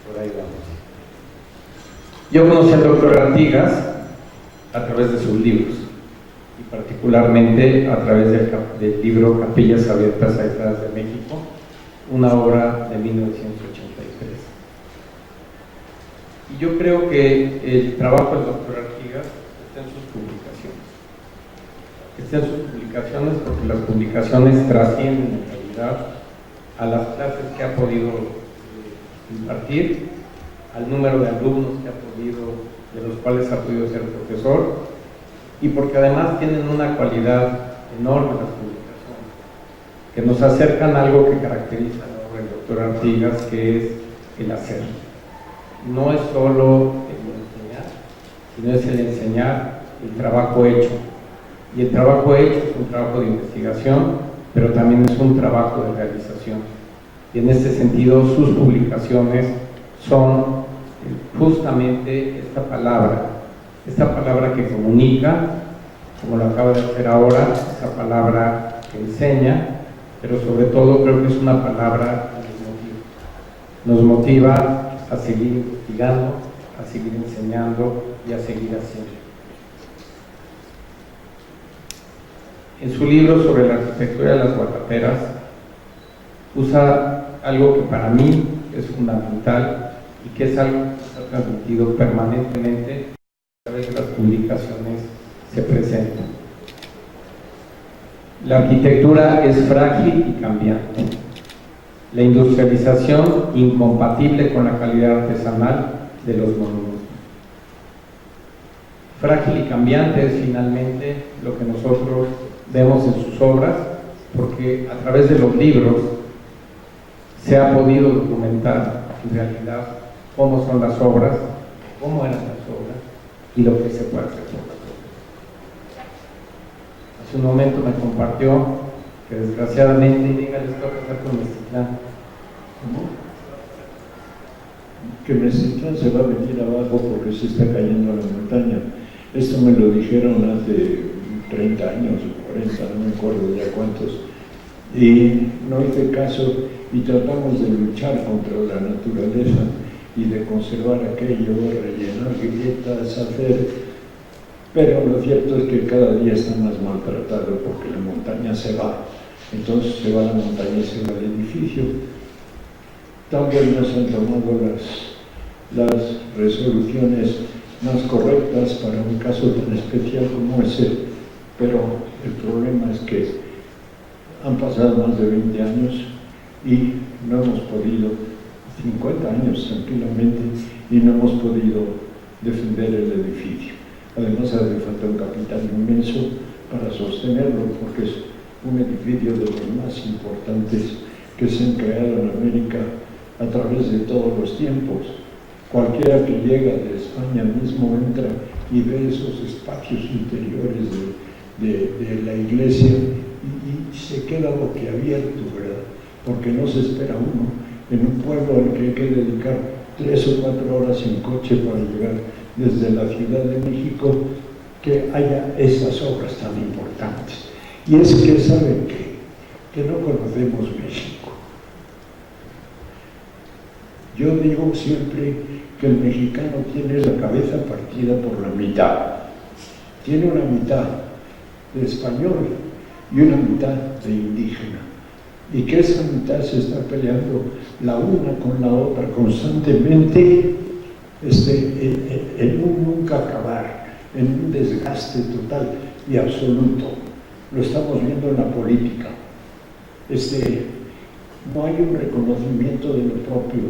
Por ahí vamos. Yo conocí al doctor Artigas a través de sus libros, y particularmente a través del libro Capillas Abiertas Aisladas de México, una obra de 1983. Y yo creo que el trabajo del doctor Artigas está en sus publicaciones. Está en sus publicaciones porque las publicaciones trascienden en realidad a las clases que ha podido impartir, al número de alumnos que ha podido, de los cuales ha podido ser profesor, y porque además tienen una cualidad enorme las publicaciones, que nos acercan a algo que caracteriza a la obra del doctor Artigas, que es el hacer. No es solo el enseñar, sino es el enseñar el trabajo hecho. Y el trabajo hecho es un trabajo de investigación, pero también es un trabajo de realización. Y en este sentido, sus publicaciones son justamente esta palabra que comunica, como lo acaba de hacer ahora, esta palabra que enseña, pero sobre todo creo que es una palabra que nos motiva a seguir investigando, a seguir enseñando y a seguir haciendo. En su libro sobre la arquitectura de las guataperas usa algo que para mí es fundamental y que es algo que se ha transmitido permanentemente a través de las publicaciones se presenta. La arquitectura es frágil y cambiante. La industrialización incompatible con la calidad artesanal de los monumentos. Frágil y cambiante es finalmente lo que nosotros vemos en sus obras, porque a través de los libros se ha podido documentar en realidad cómo son las obras, cómo eran las obras y lo que se puede hacer por las obras. Hace un momento me compartió que desgraciadamente, dígales qué va a pasar con Meztitlán. ¿Cómo? Que Meztitlán se va a venir abajo porque se está cayendo la montaña. Esto me lo dijeron hace 30 años o 40, no me acuerdo ya cuántos, y no hice caso y tratamos de luchar contra la naturaleza y de conservar aquello, rellenar grietas, pero lo cierto es que cada día está más maltratado porque la montaña se va, entonces se va la montaña y se va el edificio. También no se han tomado las resoluciones más correctas para un caso tan especial como ese, pero el problema es que han pasado más de 20 años y no hemos podido, 50 años tranquilamente, y no hemos podido defender el edificio. Además hace falta un capital inmenso para sostenerlo, porque es un edificio de los más importantes que se han creado en América a través de todos los tiempos. Cualquiera que llega de España mismo entra y ve esos espacios interiores de la iglesia y se queda boquiabierto, ¿verdad? Porque no se espera uno en un pueblo al que hay que dedicar 3 o 4 horas en coche para llegar desde la Ciudad de México, que haya esas obras tan importantes. Y es que, ¿saben qué? Que no conocemos México. Yo digo siempre que el mexicano tiene la cabeza partida por la mitad. Tiene una mitad de español y una mitad de indígena. Y que esa mitad se está peleando la una con la otra constantemente, en un nunca acabar, en un desgaste total y absoluto. Lo estamos viendo en la política. No hay un reconocimiento de lo propio.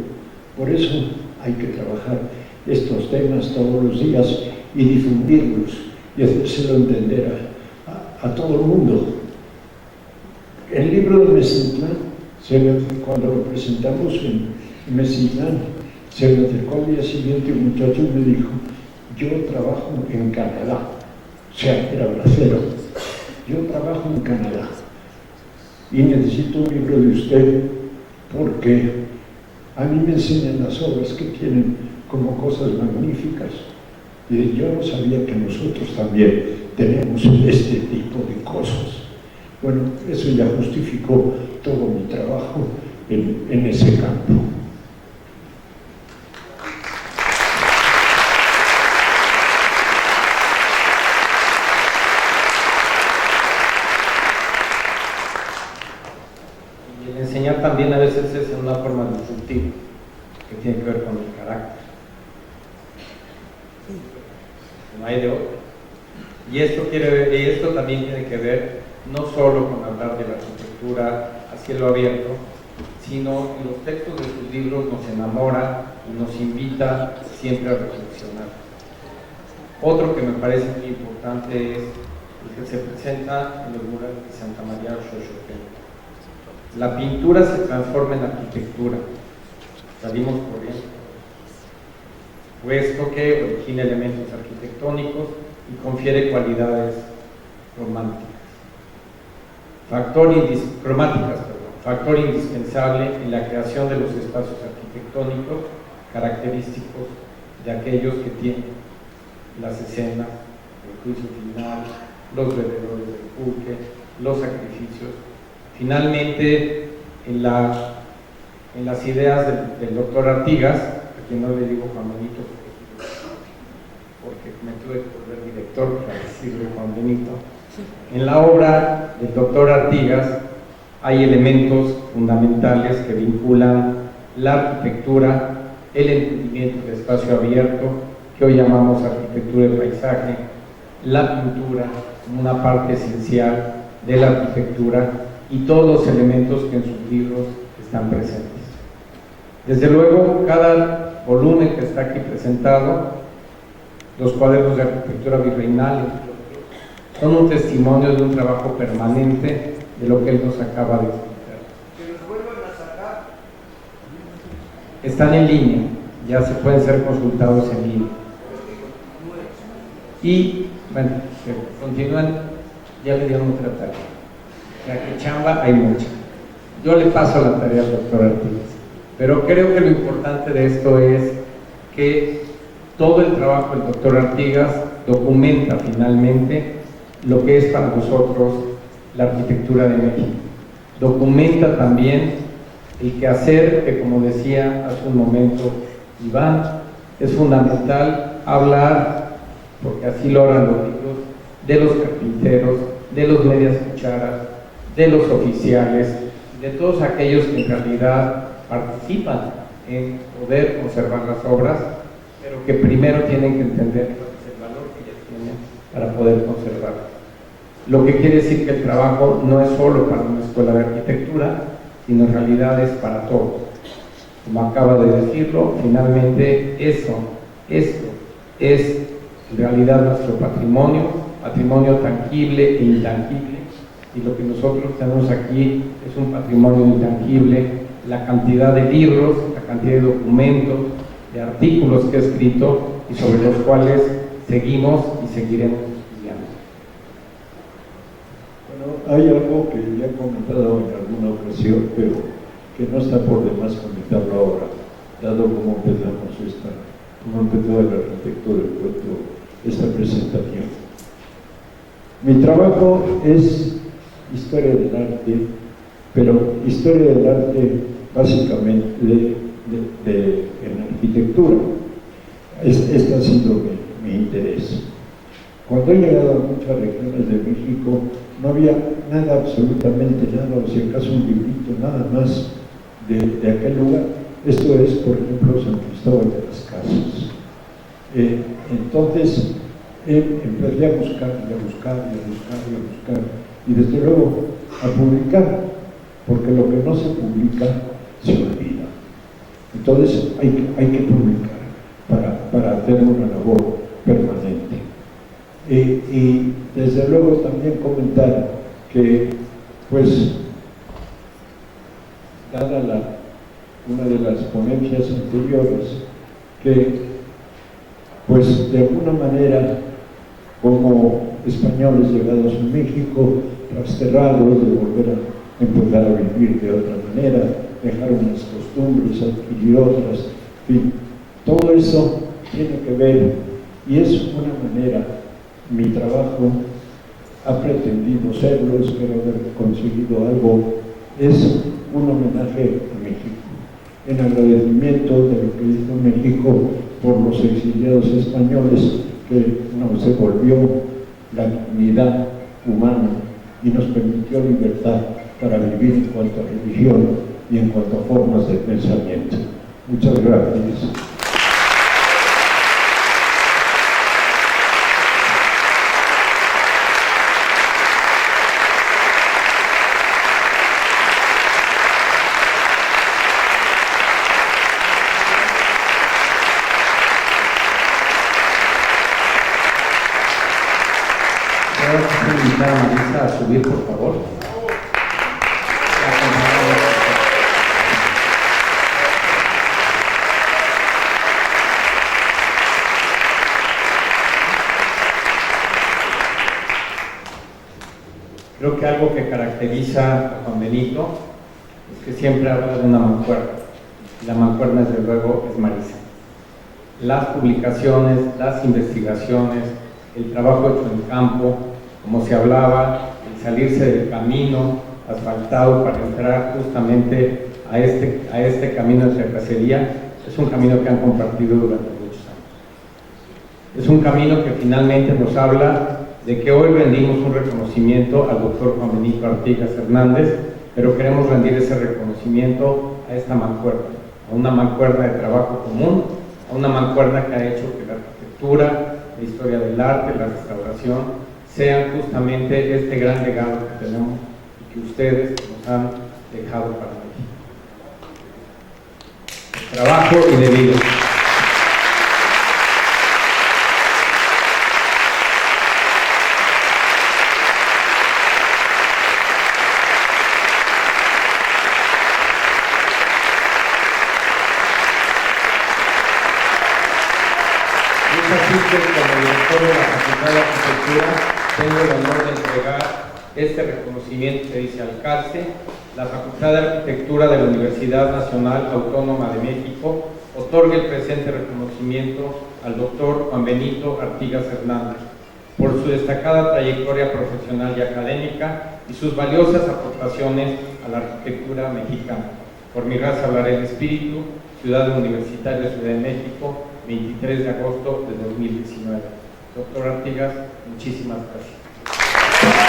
Por eso hay que trabajar estos temas todos los días y difundirlos y hacérselo entender a todo el mundo. El libro de Mezitlán, cuando lo presentamos en Mezitlán, se me acercó al día siguiente un muchacho y me dijo: yo trabajo en Canadá. O sea, era bracero. Yo trabajo en Canadá y necesito un libro de usted porque a mí me enseñan las obras que tienen como cosas magníficas. Y yo no sabía que nosotros también tenemos este tipo de cosas. Bueno, eso ya justificó todo mi trabajo en ese campo. Y el enseñar también a veces es una forma disruptiva, que tiene que ver con el carácter. No hay de otro. Y esto también tiene que ver no solo con hablar de la arquitectura a cielo abierto, sino en los textos de sus libros nos enamora y nos invita siempre a reflexionar. Otro que me parece muy importante es el que se presenta en los murales de Santa María Xochopén. La pintura se transforma en arquitectura. Salimos corriendo, puesto que origina elementos arquitectónicos y confiere cualidades románticas. Factor indispensable en la creación de los espacios arquitectónicos característicos de aquellos que tienen las escenas, el juicio final, los bebedores del pulque, los sacrificios. Finalmente, en las ideas del doctor Artigas, a quien no le digo Juan Benito porque me tuve que volver director para decirle Juan Benito, en la obra del doctor Artigas hay elementos fundamentales que vinculan la arquitectura, el entendimiento del espacio abierto, que hoy llamamos arquitectura de paisaje, la pintura como una parte esencial de la arquitectura y todos los elementos que en sus libros están presentes. Desde luego, cada volumen que está aquí presentado, los cuadernos de arquitectura virreinal, son un testimonio de un trabajo permanente de lo que él nos acaba de explicar. Que los vuelvan a sacar. Están en línea, ya se pueden ser consultados en línea. Y, bueno, que continúen, ya le dieron otra tarea. O sea, que chamba hay mucha. Yo le paso la tarea al doctor Artigas. Pero creo que lo importante de esto es que todo el trabajo del doctor Artigas documenta finalmente lo que es para nosotros la arquitectura de México. Documenta también el quehacer que, como decía hace un momento Iván, es fundamental hablar, porque así lo harán los libros, de los carpinteros, de los medias cucharas, de los oficiales, de todos aquellos que en realidad participan en poder conservar las obras, pero que primero tienen que entender el valor que ellas tienen para poder conservarlas. Lo que quiere decir que el trabajo no es solo para una escuela de arquitectura, sino en realidad es para todos. Como acaba de decirlo, finalmente esto es en realidad nuestro patrimonio tangible e intangible, y lo que nosotros tenemos aquí es un patrimonio intangible, la cantidad de libros, la cantidad de documentos, de artículos que he escrito y sobre los cuales seguimos y seguiremos estudiando. Bueno, hay algo que ya he comentado en alguna ocasión, pero que no está por demás comentarlo ahora, dado cómo empezó el arquitecto del cuento esta presentación. Mi trabajo es historia del arte, pero historia del arte básicamente en arquitectura. Este ha sido mi interés. Cuando he llegado a muchas regiones de México, no había nada, absolutamente nada, o si acaso un librito nada más de aquel lugar. Esto es, por ejemplo, San Cristóbal de las Casas. Entonces, empecé a buscar, y desde luego a publicar, porque lo que no se publica se olvida. Entonces hay que publicar para para hacer una labor permanente. Y desde luego también comentar que, pues, dada una de las ponencias anteriores, que pues de alguna manera, como españoles llegados a México, rasterrados, de volver a empezar a vivir de otra manera, dejar unas costumbres, adquirir otras, en fin, todo eso tiene que ver, y es una manera, mi trabajo ha pretendido serlo, espero haber conseguido algo, es un homenaje a México, en agradecimiento de lo que hizo México por los exiliados españoles, que nos devolvió la dignidad humana y nos permitió libertad para vivir en cuanto a religión y en cuanto a formas de pensamiento. Muchas gracias. Invitar a Marisa a subir, por favor. Creo que algo que caracteriza a Juan Benito es que siempre habla de una mancuerna. Y la mancuerna, desde luego, es Marisa. Las publicaciones, las investigaciones, el trabajo hecho en campo, como se hablaba, el salirse del camino asfaltado para entrar justamente a este camino de terracería, es un camino que han compartido durante muchos años. Es un camino que finalmente nos habla de que hoy rendimos un reconocimiento al doctor Juan Benito Artigas Hernández, pero queremos rendir ese reconocimiento a esta mancuerna, a una mancuerna de trabajo común, a una mancuerna que ha hecho que la arquitectura, la historia del arte, la restauración, sean justamente este gran legado que tenemos y que ustedes nos han dejado para México. Trabajo y de vida. Como director de la Facultad de Arquitectura, tengo el honor de entregar este reconocimiento que dice Alcalce. La Facultad de Arquitectura de la Universidad Nacional Autónoma de México otorga el presente reconocimiento al doctor Juan Benito Artigas Hernández por su destacada trayectoria profesional y académica y sus valiosas aportaciones a la arquitectura mexicana. Por mi raza hablaré el espíritu, Ciudad Universitaria, Ciudad de México, 23 de agosto de 2019. Doctor Artigas, muchísimas gracias.